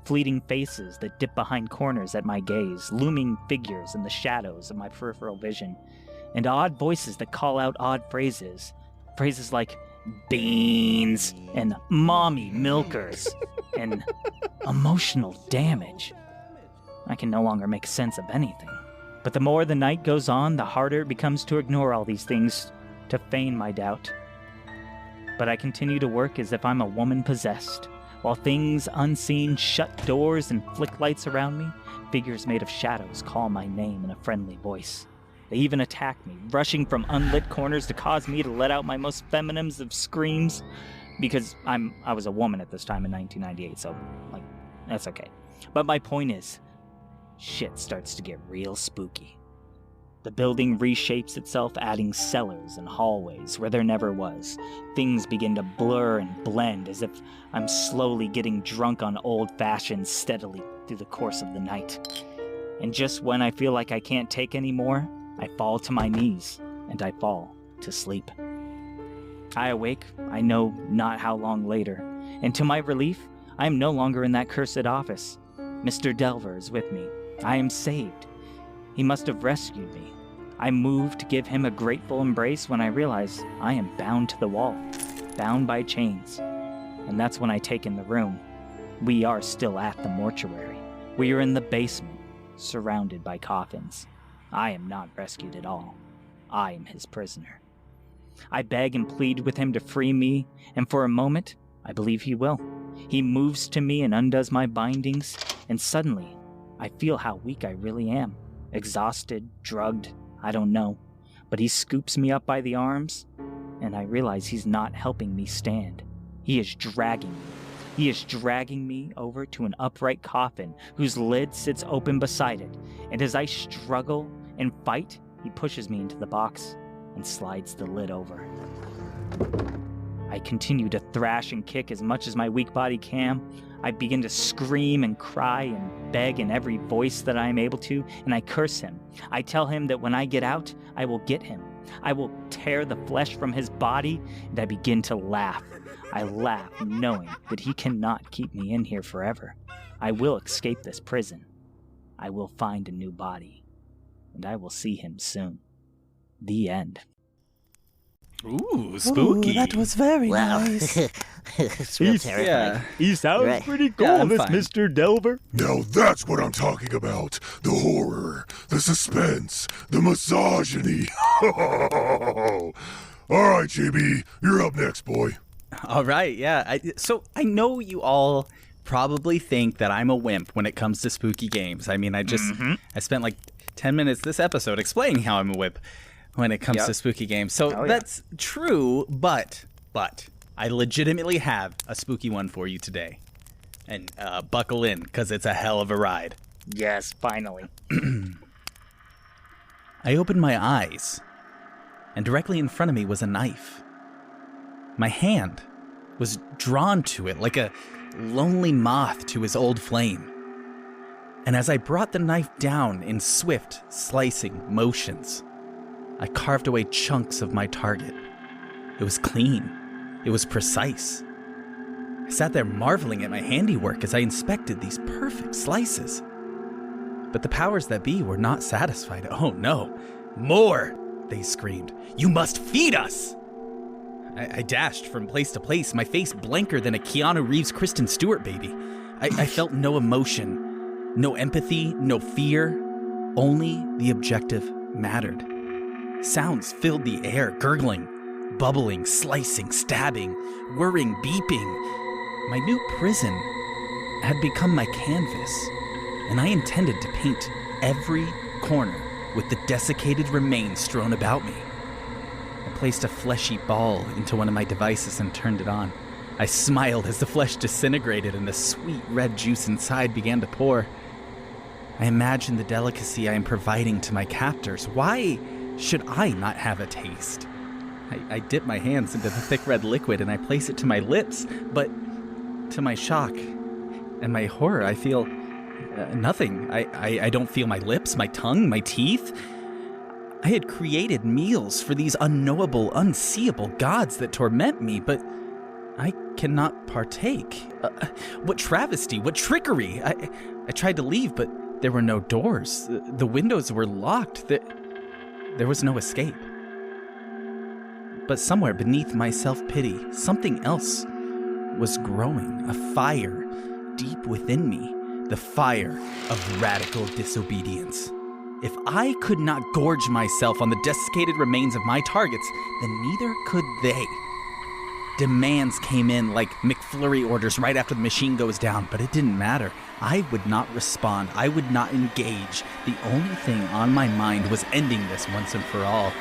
Fleeting faces that dip behind corners at my gaze, looming figures in the shadows of my peripheral vision, and odd voices that call out odd phrases. Phrases like beans and mommy milkers and emotional damage. I can no longer make sense of anything. But the more the night goes on, the harder it becomes to ignore all these things, to feign my doubt. But I continue to work as if I'm a woman possessed, while things unseen shut doors and flick lights around me. Figures made of shadows call my name in a friendly voice. They even attack me, rushing from unlit corners to cause me to let out my most feminine of screams, because I was a woman at this time in 1998, so, that's okay. But my point is, shit starts to get real spooky. The building reshapes itself, adding cellars and hallways where there never was. Things begin to blur and blend as if I'm slowly getting drunk on old-fashions steadily through the course of the night. And just when I feel like I can't take any more, I fall to my knees, and I fall to sleep. I awake, I know not how long later, and to my relief, I am no longer in that cursed office. Mr. Delver is with me. I am saved. He must have rescued me. I move to give him a grateful embrace when I realize I am bound to the wall, bound by chains. And that's when I take in the room. We are still at the mortuary. We are in the basement, surrounded by coffins. I am not rescued at all. I am his prisoner. I beg and plead with him to free me, and for a moment, I believe he will. He moves to me and undoes my bindings, and suddenly, I feel how weak I really am. Exhausted, drugged, I don't know. But he scoops me up by the arms, and I realize he's not helping me stand. He is dragging me. He is dragging me over to an upright coffin whose lid sits open beside it, and as I struggle and fight, he pushes me into the box and slides the lid over. I continue to thrash and kick as much as my weak body can. I begin to scream and cry and beg in every voice that I am able to, and I curse him. I tell him that when I get out, I will get him. I will tear the flesh from his body, and I begin to laugh. I laugh knowing that he cannot keep me in here forever. I will escape this prison. I will find a new body, and I will see him soon. The end. Ooh, spooky. Ooh, that was very nice. It's real terrifying. He sounds Right. pretty cool, I'm this fine. Mr. Delver. Now that's what I'm talking about. The horror, the suspense, the misogyny. All right, JB, you're up next, boy. All right, yeah. So I know you all probably think that I'm a wimp when it comes to spooky games. I mean, I spent like 10 minutes this episode explaining how I'm a wimp when it comes to spooky games. So that's true, but I legitimately have a spooky one for you today. And buckle in, because it's a hell of a ride. Yes, finally. I opened my eyes, and directly in front of me was a knife. My hand was drawn to it like a lonely moth to his old flame. And as I brought the knife down in swift, slicing motions, I carved away chunks of my target. It was clean. It was precise. I sat there marveling at my handiwork as I inspected these perfect slices. But the powers that be were not satisfied. Oh no, more, they screamed. You must feed us! I dashed from place to place, my face blanker than a Keanu Reeves Kristen Stewart baby. I felt no emotion, no empathy, no fear. Only the objective mattered. Sounds filled the air, gurgling, bubbling, slicing, stabbing, whirring, beeping. My new prison had become my canvas, and I intended to paint every corner with the desiccated remains strewn about me. I placed a fleshy ball into one of my devices and turned it on. I smiled as the flesh disintegrated and the sweet red juice inside began to pour. I imagine the delicacy I am providing to my captors. Why should I not have a taste? I dip my hands into the thick red liquid and I place it to my lips, but to my shock and my horror, I feel nothing. I don't feel my lips, my tongue, my teeth. I had created meals for these unknowable, unseeable gods that torment me, but I cannot partake. What travesty, what trickery! I tried to leave, but there were no doors. The windows were locked. There was no escape. But somewhere beneath my self-pity, something else was growing, a fire deep within me, the fire of radical disobedience. If I could not gorge myself on the desiccated remains of my targets, then neither could they. Demands came in like McFlurry orders right after the machine goes down, but it didn't matter. I would not respond. I would not engage. The only thing on my mind was ending this once and for all.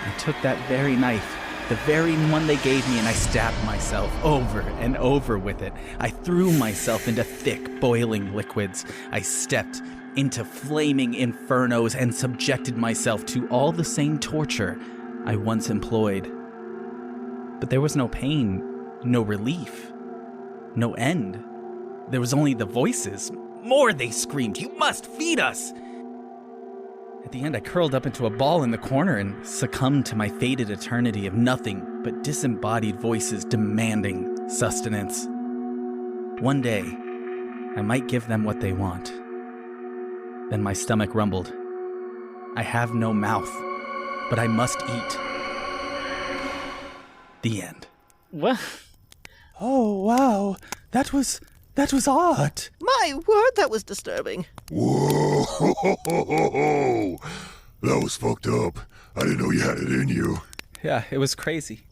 I took that very knife, the very one they gave me, and I stabbed myself over and over with it. I threw myself into thick, boiling liquids. I stepped into flaming infernos and subjected myself to all the same torture I once employed. But there was no pain, no relief, no end. There was only the voices. More, they screamed, "You must feed us!" At the end, I curled up into a ball in the corner and succumbed to my fated eternity of nothing but disembodied voices demanding sustenance. One day, I might give them what they want. Then my stomach rumbled. I have no mouth, but I must eat. The end. What? Oh, wow. That was art. My word, that was disturbing. Whoa! That was fucked up. I didn't know you had it in you. Yeah, it was crazy.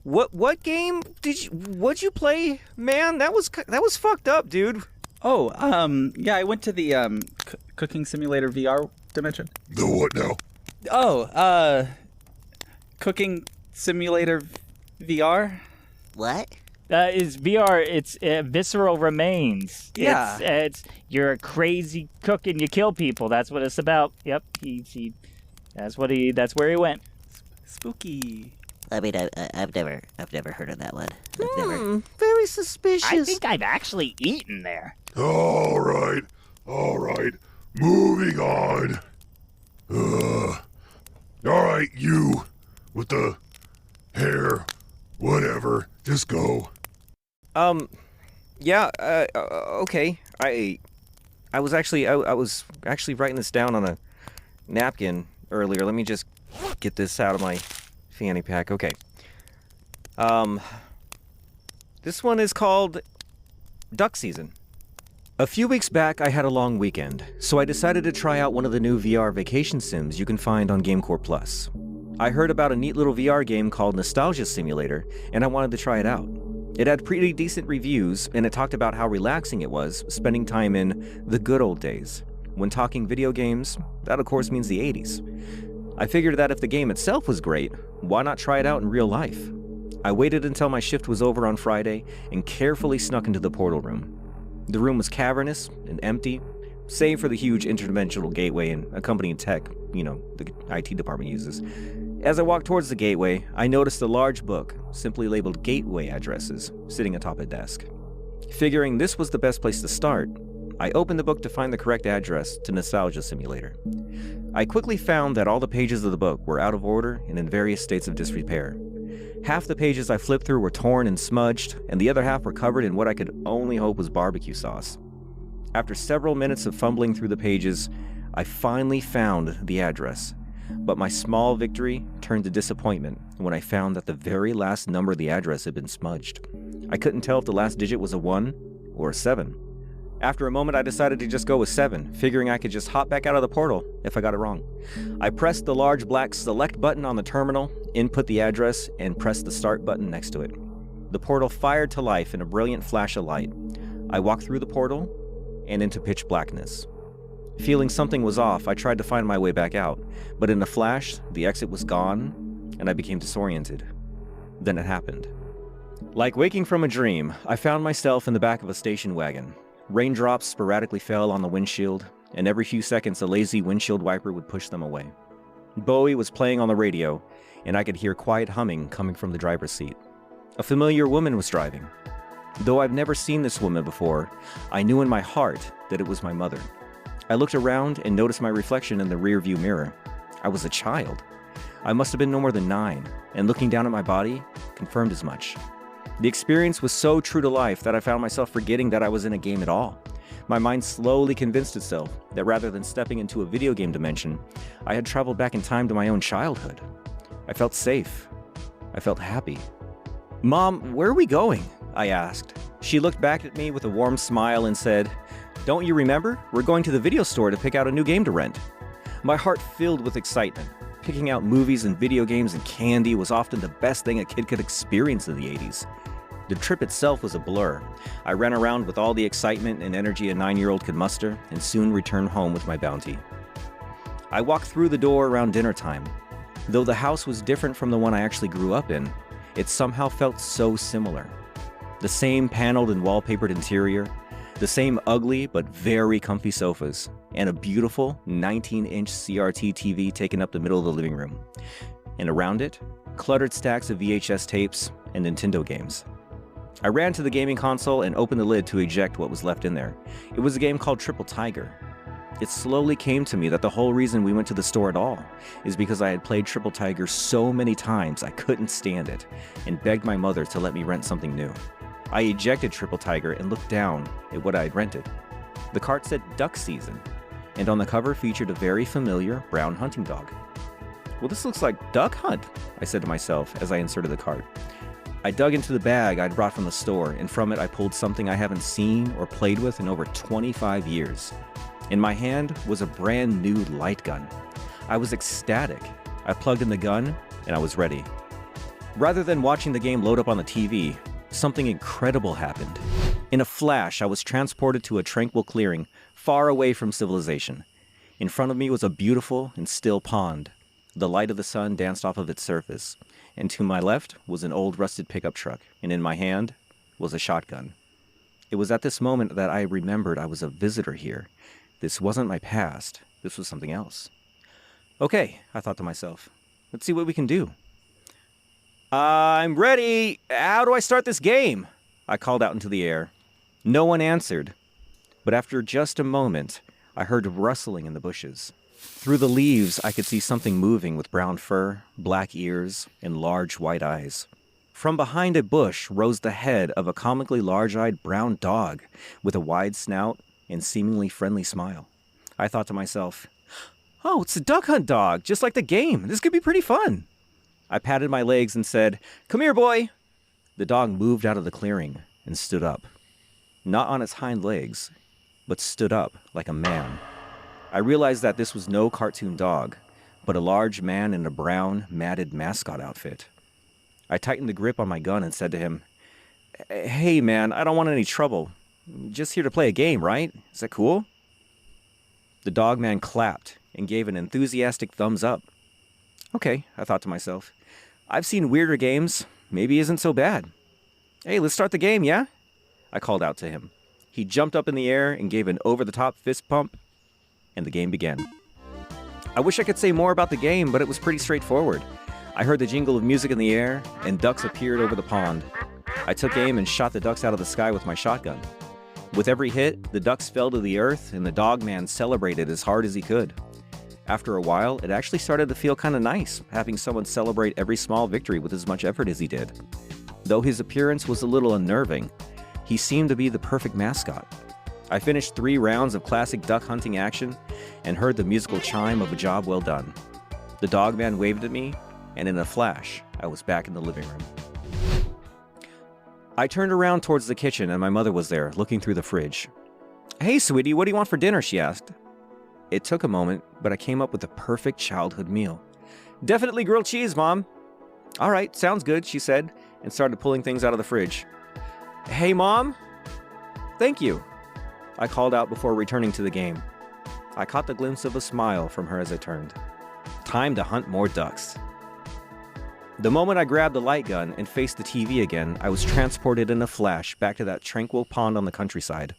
What game what'd you play, man? That was fucked up, dude. Oh, yeah, I went to the Cooking Simulator VR dimension. The what now? Oh, Cooking Simulator VR? What? Is VR, it's visceral remains. Yeah. It's you're a crazy cook and you kill people. That's what it's about. Yep. That's where he went. Spooky. I mean, I've never heard of that one. Very suspicious. I think I've actually eaten there. All right. Moving on. All right, you with the hair, whatever. Just go. Yeah. Okay. I was actually writing this down on a napkin earlier. Let me just get this out of my fanny pack. Okay. This one is called Duck Season. A few weeks back, I had a long weekend, so I decided to try out one of the new VR vacation sims you can find on GameCorp Plus. I heard about a neat little VR game called Nostalgia Simulator, and I wanted to try it out. It had pretty decent reviews, and it talked about how relaxing it was spending time in the good old days. When talking video games, that of course means the 80s. I figured that if the game itself was great, why not try it out in real life? I waited until my shift was over on Friday and carefully snuck into the portal room. The room was cavernous and empty, save for the huge interdimensional gateway and accompanying tech, the IT department uses. As I walked towards the gateway, I noticed a large book, simply labeled Gateway Addresses, sitting atop a desk. Figuring this was the best place to start, I opened the book to find the correct address to Nostalgia Simulator. I quickly found that all the pages of the book were out of order and in various states of disrepair. Half the pages I flipped through were torn and smudged, and the other half were covered in what I could only hope was barbecue sauce. After several minutes of fumbling through the pages, I finally found the address. But my small victory turned to disappointment when I found that the very last number of the address had been smudged. I couldn't tell if the last digit was a 1 or a 7. After a moment, I decided to just go with 7, figuring I could just hop back out of the portal if I got it wrong. I pressed the large black select button on the terminal, input the address, and pressed the start button next to it. The portal fired to life in a brilliant flash of light. I walked through the portal and into pitch blackness. Feeling something was off, I tried to find my way back out, but in a flash, the exit was gone, and I became disoriented. Then it happened. Like waking from a dream, I found myself in the back of a station wagon. Raindrops sporadically fell on the windshield, and every few seconds a lazy windshield wiper would push them away. Bowie was playing on the radio, and I could hear quiet humming coming from the driver's seat. A familiar woman was driving. Though I've never seen this woman before, I knew in my heart that it was my mother. I looked around and noticed my reflection in the rearview mirror. I was a child. I must have been no more than 9, and looking down at my body confirmed as much. The experience was so true to life that I found myself forgetting that I was in a game at all. My mind slowly convinced itself that rather than stepping into a video game dimension, I had traveled back in time to my own childhood. I felt safe. I felt happy. "Mom, where are we going?" I asked. She looked back at me with a warm smile and said, "Don't you remember? We're going to the video store to pick out a new game to rent." My heart filled with excitement. Picking out movies and video games and candy was often the best thing a kid could experience in the 80s. The trip itself was a blur. I ran around with all the excitement and energy a 9-year-old could muster and soon returned home with my bounty. I walked through the door around dinner time. Though the house was different from the one I actually grew up in, it somehow felt so similar. The same paneled and wallpapered interior, the same ugly but very comfy sofas, and a beautiful 19-inch CRT TV taking up the middle of the living room. And around it, cluttered stacks of VHS tapes and Nintendo games. I ran to the gaming console and opened the lid to eject what was left in there. It was a game called Triple Tiger. It slowly came to me that the whole reason we went to the store at all is because I had played Triple Tiger so many times I couldn't stand it, and begged my mother to let me rent something new. I ejected Triple Tiger and looked down at what I had rented. The cart said Duck Season, and on the cover featured a very familiar brown hunting dog. "Well, this looks like Duck Hunt," I said to myself as I inserted the cart. I dug into the bag I'd brought from the store, and from it I pulled something I haven't seen or played with in over 25 years. In my hand was a brand new light gun. I was ecstatic. I plugged in the gun, and I was ready. Rather than watching the game load up on the TV, something incredible happened. In a flash, I was transported to a tranquil clearing, far away from civilization. In front of me was a beautiful and still pond. The light of the sun danced off of its surface, and to my left was an old rusted pickup truck, and in my hand was a shotgun. It was at this moment that I remembered I was a visitor here. This wasn't my past. This was something else. "Okay," I thought to myself. "Let's see what we can do." "I'm ready. How do I start this game?" I called out into the air. No one answered, but after just a moment, I heard rustling in the bushes. Through the leaves, I could see something moving with brown fur, black ears, and large white eyes. From behind a bush rose the head of a comically large-eyed brown dog with a wide snout and seemingly friendly smile. I thought to myself, "Oh, it's a duck hunt dog, just like the game. This could be pretty fun." I patted my legs and said, "Come here, boy." The dog moved out of the clearing and stood up. Not on its hind legs, but stood up like a man. I realized that this was no cartoon dog, but a large man in a brown, matted mascot outfit. I tightened the grip on my gun and said to him, "Hey, man, I don't want any trouble. Just here to play a game, right? Is that cool?" The dog man clapped and gave an enthusiastic thumbs up. "Okay," I thought to myself. "I've seen weirder games. Maybe isn't so bad. Hey, let's start the game, yeah?" I called out to him. He jumped up in the air and gave an over-the-top fist pump, and the game began. I wish I could say more about the game, but it was pretty straightforward. I heard the jingle of music in the air, and ducks appeared over the pond. I took aim and shot the ducks out of the sky with my shotgun. With every hit, the ducks fell to the earth, and the dog man celebrated as hard as he could. After a while, it actually started to feel kind of nice, having someone celebrate every small victory with as much effort as he did. Though his appearance was a little unnerving, he seemed to be the perfect mascot. I finished 3 rounds of classic duck hunting action and heard the musical chime of a job well done. The dog man waved at me, and in a flash, I was back in the living room. I turned around towards the kitchen, and my mother was there, looking through the fridge. "Hey, sweetie, what do you want for dinner?" she asked. It took a moment, but I came up with the perfect childhood meal. "Definitely grilled cheese, Mom." "All right, sounds good," she said, and started pulling things out of the fridge. "Hey, Mom." "Thank you," I called out before returning to the game. I caught the glimpse of a smile from her as I turned. Time to hunt more ducks. The moment I grabbed the light gun and faced the TV again, I was transported in a flash back to that tranquil pond on the countryside.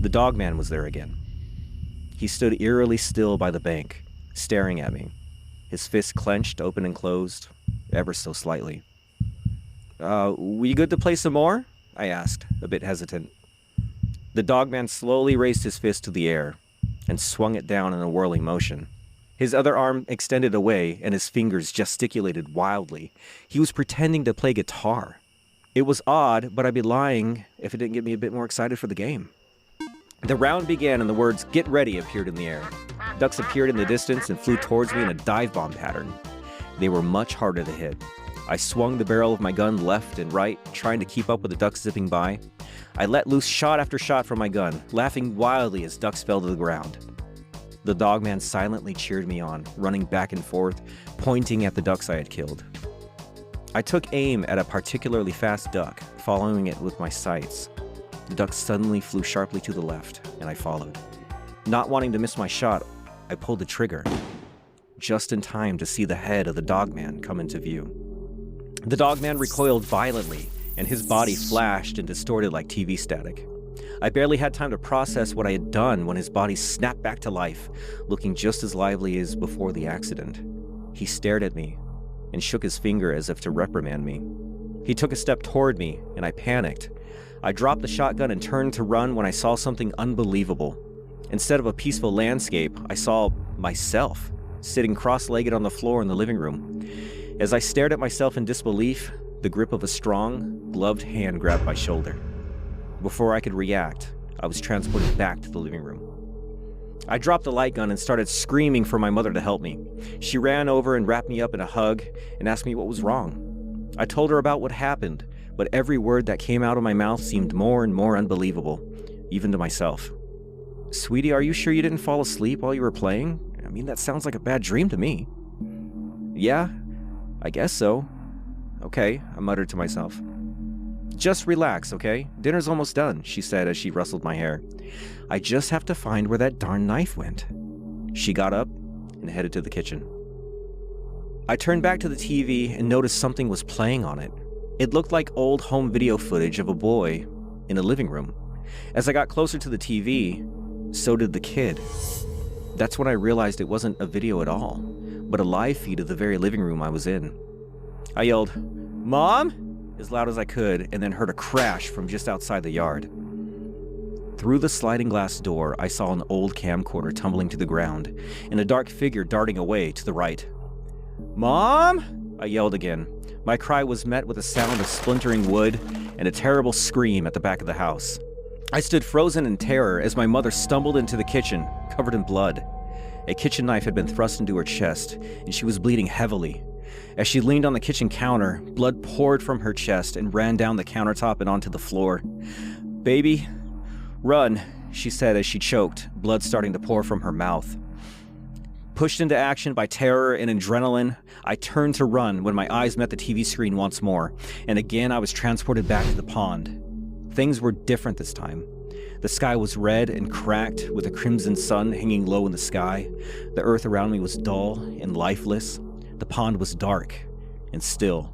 The dogman was there again. He stood eerily still by the bank, staring at me, his fists clenched open and closed, ever so slightly. We good to play some more? I asked, a bit hesitant. The dogman slowly raised his fist to the air and swung it down in a whirling motion. His other arm extended away and his fingers gesticulated wildly. He was pretending to play guitar. It was odd, but I'd be lying if it didn't get me a bit more excited for the game. The round began and the words, "Get ready," appeared in the air. Ducks appeared in the distance and flew towards me in a dive bomb pattern. They were much harder to hit. I swung the barrel of my gun left and right, trying to keep up with the ducks zipping by. I let loose shot after shot from my gun, laughing wildly as ducks fell to the ground. The dogman silently cheered me on, running back and forth, pointing at the ducks I had killed. I took aim at a particularly fast duck, following it with my sights. The duck suddenly flew sharply to the left, and I followed. Not wanting to miss my shot, I pulled the trigger, just in time to see the head of the dogman come into view. The dogman recoiled violently, and his body flashed and distorted like TV static. I barely had time to process what I had done when his body snapped back to life, looking just as lively as before the accident. He stared at me and shook his finger as if to reprimand me. He took a step toward me, and I panicked. I dropped the shotgun and turned to run when I saw something unbelievable. Instead of a peaceful landscape, I saw myself, sitting cross-legged on the floor in the living room. As I stared at myself in disbelief, the grip of a strong, gloved hand grabbed my shoulder. Before I could react, I was transported back to the living room. I dropped the light gun and started screaming for my mother to help me. She ran over and wrapped me up in a hug and asked me what was wrong. I told her about what happened, but every word that came out of my mouth seemed more and more unbelievable, even to myself. "Sweetie, are you sure you didn't fall asleep while you were playing? I mean, that sounds like a bad dream to me." "Yeah, I guess so." "Okay," I muttered to myself. "Just relax, okay? Dinner's almost done," she said as she rustled my hair. "I just have to find where that darn knife went." She got up and headed to the kitchen. I turned back to the TV and noticed something was playing on it. It looked like old home video footage of a boy in a living room. As I got closer to the TV, so did the kid. That's when I realized it wasn't a video at all, but a live feed of the very living room I was in. I yelled, "Mom!" as loud as I could, and then heard a crash from just outside the yard. Through the sliding glass door, I saw an old camcorder tumbling to the ground, and a dark figure darting away to the right. "Mom!" I yelled again. My cry was met with a sound of splintering wood and a terrible scream at the back of the house. I stood frozen in terror as my mother stumbled into the kitchen, covered in blood. A kitchen knife had been thrust into her chest, and she was bleeding heavily. As she leaned on the kitchen counter, blood poured from her chest and ran down the countertop and onto the floor. "Baby, run," she said as she choked, blood starting to pour from her mouth. Pushed into action by terror and adrenaline, I turned to run when my eyes met the TV screen once more, and again I was transported back to the pond. Things were different this time. The sky was red and cracked, with a crimson sun hanging low in the sky. The earth around me was dull and lifeless. The pond was dark and still.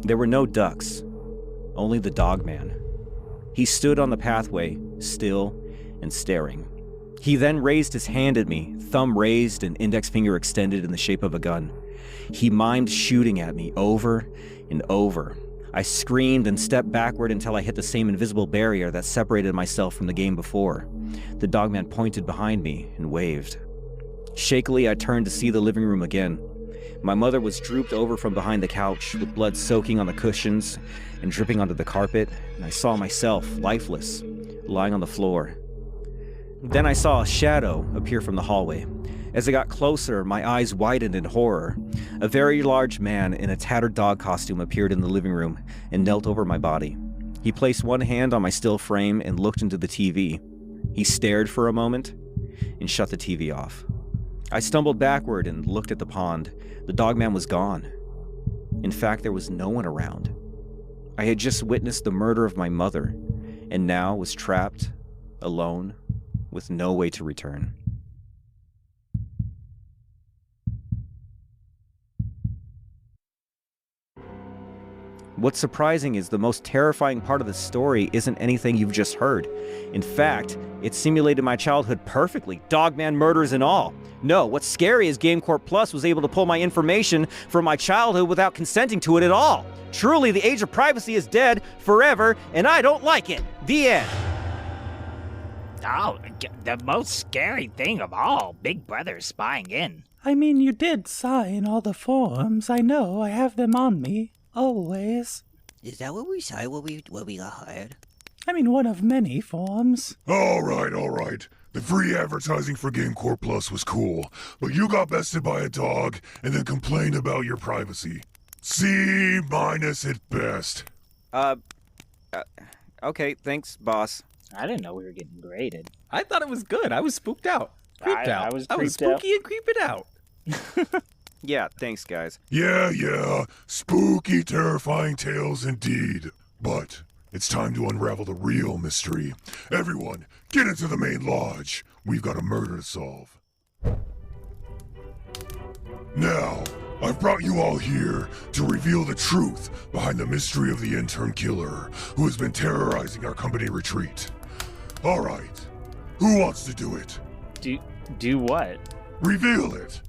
There were no ducks, only the dogman. He stood on the pathway, still and staring. He then raised his hand at me, thumb raised and index finger extended in the shape of a gun. He mimed shooting at me over and over. I screamed and stepped backward until I hit the same invisible barrier that separated myself from the game before. The dogman pointed behind me and waved. Shakily, I turned to see the living room again. My mother was drooped over from behind the couch, with blood soaking on the cushions and dripping onto the carpet, and I saw myself, lifeless, lying on the floor. Then I saw a shadow appear from the hallway. As I got closer, my eyes widened in horror. A very large man in a tattered dog costume appeared in the living room and knelt over my body. He placed one hand on my still frame and looked into the TV. He stared for a moment and shut the TV off. I stumbled backward and looked at the pond. The dogman was gone. In fact, there was no one around. I had just witnessed the murder of my mother, and now was trapped, alone, with no way to return. What's surprising is the most terrifying part of the story isn't anything you've just heard. In fact, it simulated my childhood perfectly, dogman murders and all. No, what's scary is GameCorp Plus was able to pull my information from my childhood without consenting to it at all. Truly, the age of privacy is dead forever, and I don't like it. The end. Oh, the most scary thing of all, Big Brother spying in. I mean, you did sign all the forms. I know, I have them on me. Always. Is that what we signed when we got hired? I mean, one of many forms. All right. The free advertising for GameCorp Plus was cool, but you got bested by a dog and then complained about your privacy. C- at best. Okay, thanks, boss. I didn't know we were getting graded. I thought it was good. I was spooked out. Creeped out. I was spooky and creeped out. Yeah, thanks, guys. Yeah. Spooky, terrifying tales indeed. But it's time to unravel the real mystery. Everyone, get into the main lodge. We've got a murder to solve. Now, I've brought you all here to reveal the truth behind the mystery of the intern killer who has been terrorizing our company retreat. All right, who wants to do it? Do what? Reveal it.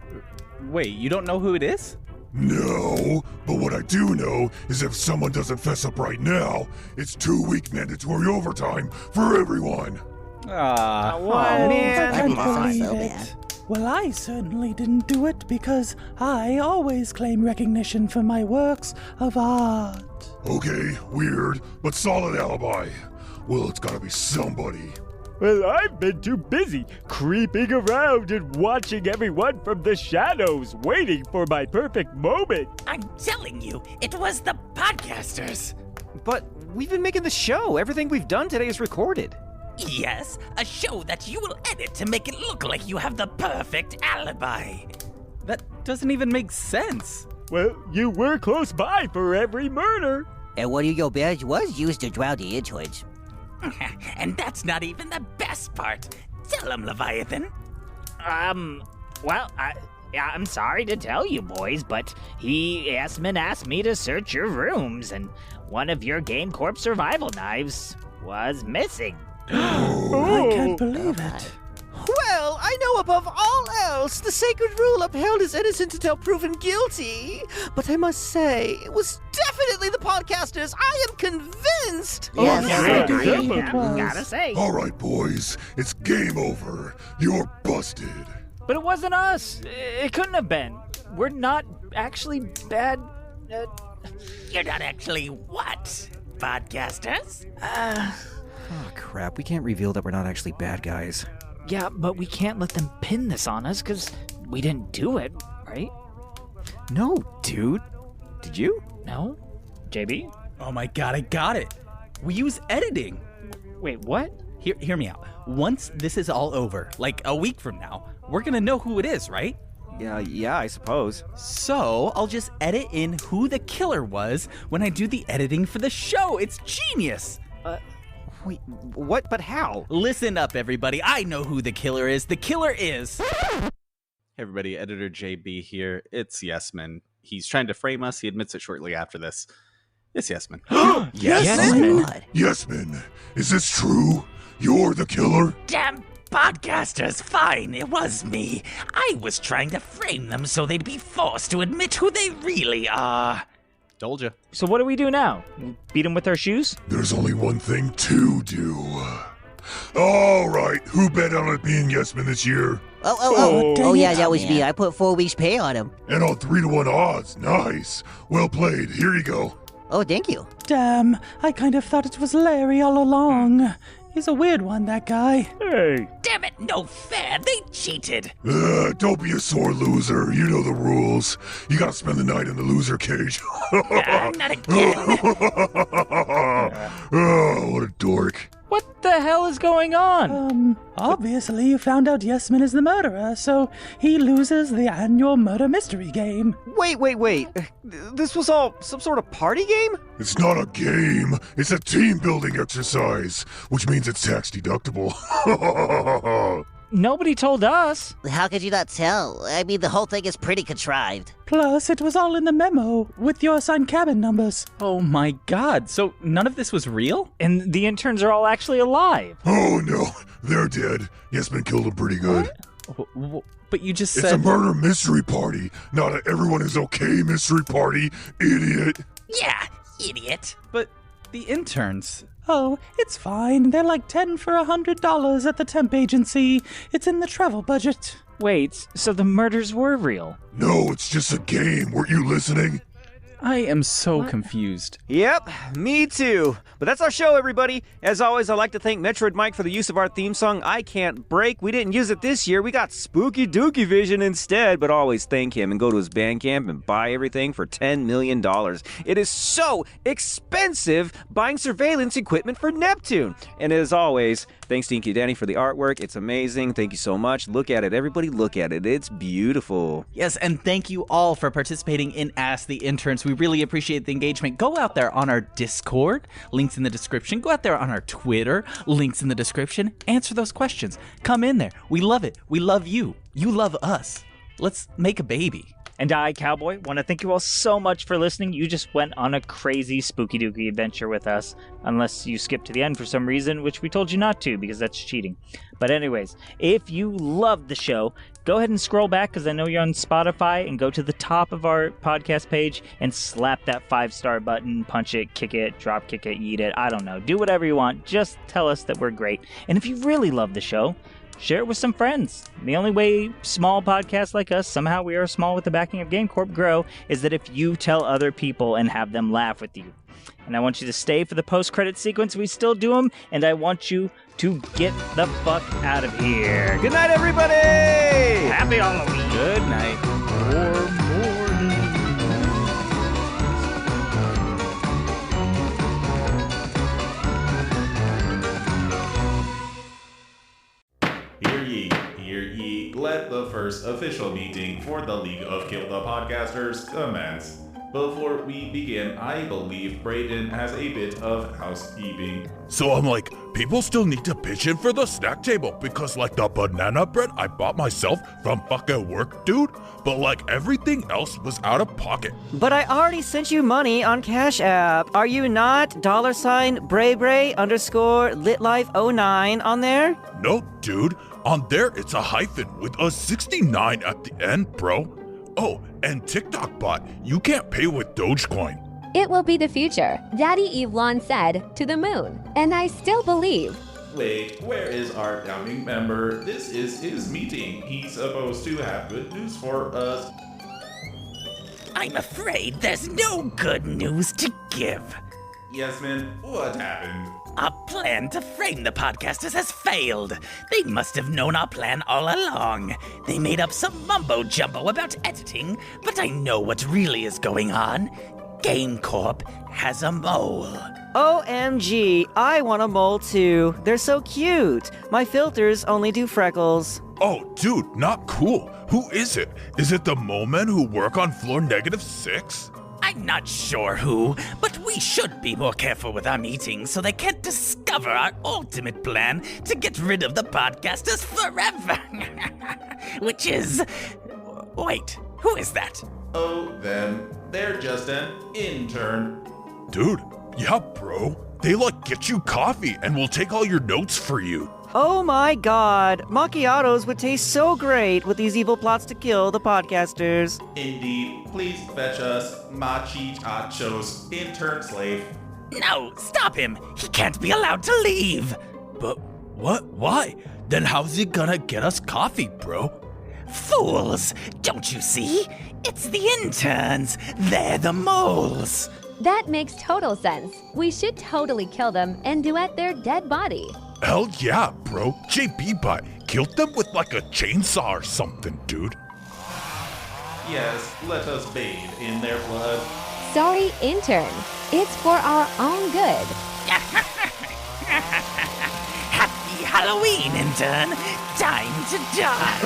Wait, you don't know who it is? No, but what I do know is if someone doesn't fess up right now, it's 2-week mandatory overtime for everyone. What? Man, I Come can't on, believe so it. bad. Well, I certainly didn't do it because I always claim recognition for my works of art. Okay, weird, but solid alibi. Well, it's gotta be somebody. Well, I've been too busy creeping around and watching everyone from the shadows, waiting for my perfect moment. I'm telling you, it was the podcasters. But we've been making the show. Everything we've done today is recorded. Yes, a show that you will edit to make it look like you have the perfect alibi. That doesn't even make sense. Well, you were close by for every murder. And one of your bears was used to drown the interns. And that's not even the best part. Tell him, Leviathan. Well, I'm sorry to tell you, boys, but Yasmin asked me to search your rooms, and one of your GameCorp survival knives was missing. I can't believe it. Well, I know above all else the sacred rule upheld is innocent until proven guilty. But I must say, it was definitely the podcasters. I am convinced. Yes, Yeah, it was. gotta say. All right, boys, it's game over. You're busted. But it wasn't us. It couldn't have been. We're not actually bad. You're not actually what? Podcasters? Oh, crap. We can't reveal that we're not actually bad guys. Yeah, but we can't let them pin this on us because we didn't do it, right? No, dude. Did you? No? JB? Oh my god, I got it. We use editing. Wait, what? Hear me out. Once this is all over, like a week from now, we're gonna know who it is, right? Yeah, I suppose. So I'll just edit in who the killer was when I do the editing for the show. It's genius. Wait, what? But how? Listen up, everybody. I know who the killer is. The killer is... Hey, everybody. Editor JB here. It's Yesman. He's trying to frame us. He admits it shortly after this. It's Yesman. Yes! Yesman, is this true? You're the killer? Damn podcasters, fine, it was me. I was trying to frame them so they'd be forced to admit who they really are. Told you. So what do we do now? Beat them with our shoes? There's only one thing to do. All right, who bet on it being Yesman this year? Oh, yeah, that was me. I put 4 weeks pay on him. And on 3-to-1 odds. Nice. Well played. Here you go. Oh, thank you. Damn, I kind of thought it was Larry all along. He's a weird one, that guy. Hey. Damn it, no fair, they cheated. Don't be a sore loser. You know the rules. You gotta spend the night in the loser cage. Not again. Oh, what a dork. What the hell is going on? Obviously you found out Yesman is the murderer, so he loses the annual murder mystery game. Wait. This was all some sort of party game? It's not a game. It's a team building exercise, which means it's tax deductible. Nobody told us. How could you not tell? I mean, the whole thing is pretty contrived. Plus, it was all in the memo with your assigned cabin numbers. Oh my god, so none of this was real? And the interns are all actually alive. Oh no, they're dead. Yasmin killed them pretty good. But you just It's said... a murder mystery party, not a everyone is okay mystery party, idiot. Yeah, idiot. But the interns... Oh, it's fine. They're like 10 for $100 at the temp agency. It's in the travel budget. Wait, so the murders were real? No, it's just a game. Weren't you listening? I am so confused. Yep, me too. But that's our show, everybody. As always, I'd like to thank Metroid Mike for the use of our theme song, I Can't Break. We didn't use it this year. We got Spooky Dookie Vision instead. But always thank him and go to his Bandcamp and buy everything for $10 million. It is so expensive buying surveillance equipment for Neptune. And as always, thanks to Inky Danny for the artwork. It's amazing. Thank you so much. Look at it. Everybody look at it. It's beautiful. Yes, and thank you all for participating in Ask the Interns. We really appreciate the engagement. Go out there on our Discord, links in the description. Go out there on our Twitter, links in the description. Answer those questions. Come in there. We love it. We love you. You love us. Let's make a baby. And I, Cowboy, want to thank you all so much for listening. You just went on a crazy spooky dooky adventure with us. Unless you skipped to the end for some reason, which we told you not to because that's cheating. But anyways, if you loved the show, go ahead and scroll back because I know you're on Spotify and go to the top of our podcast page and slap that 5-star button, punch it, kick it, drop kick it, eat it. I don't know. Do whatever you want. Just tell us that we're great. And if you really love the show, share it with some friends. The only way small podcasts like us, somehow we are small with the backing of GameCorp, grow, is that if you tell other people and have them laugh with you. And I want you to stay for the post-credit sequence. We still do them, and I want you to get the fuck out of here. Good night, everybody! Happy Halloween! Good night. Hear ye, let the first official meeting for the League of Kill the Podcasters commence. Before we begin, I believe Brayden has a bit of housekeeping. So I'm like, people still need to pitch in for the snack table because like the banana bread I bought myself from fucking work, dude, but like everything else was out of pocket. But I already sent you money on Cash App. Are you not $BrayBray_LitLife09 on there? No, dude, on there it's a hyphen with a 69 at the end, bro. Oh, and TikTok bot, you can't pay with Dogecoin. It will be the future, Daddy Yvonne said, to the moon. And I still believe. Wait, where is our founding member? This is his meeting. He's supposed to have good news for us. I'm afraid there's no good news to give. Yasmin, what happened? Our plan to frame the podcasters has failed. They must have known our plan all along. They made up some mumbo-jumbo about editing, but I know what really is going on. GameCorp has a mole. OMG, I want a mole too. They're so cute. My filters only do freckles. Oh, dude, not cool. Who is it? Is it the mole men who work on floor -6? I'm not sure who, but we should be more careful with our meetings so they can't discover our ultimate plan to get rid of the podcasters forever. Which is... Wait, who is that? Oh, them. They're just an intern. Dude, yeah, bro. They like get you coffee and will take all your notes for you. Oh my god, macchiatos would taste so great with these evil plots to kill the podcasters. Indeed, please fetch us Machi-Achos, intern slave. No, stop him! He can't be allowed to leave! But what? Why? Then how's he gonna get us coffee, bro? Fools! Don't you see? It's the interns! They're the moles! That makes total sense. We should totally kill them and duet their dead body. Hell yeah, bro. JB bot killed them with like a chainsaw or something, dude. Yes, let us bathe in their blood. Sorry, intern. It's for our own good. Happy Halloween, intern! Time to die!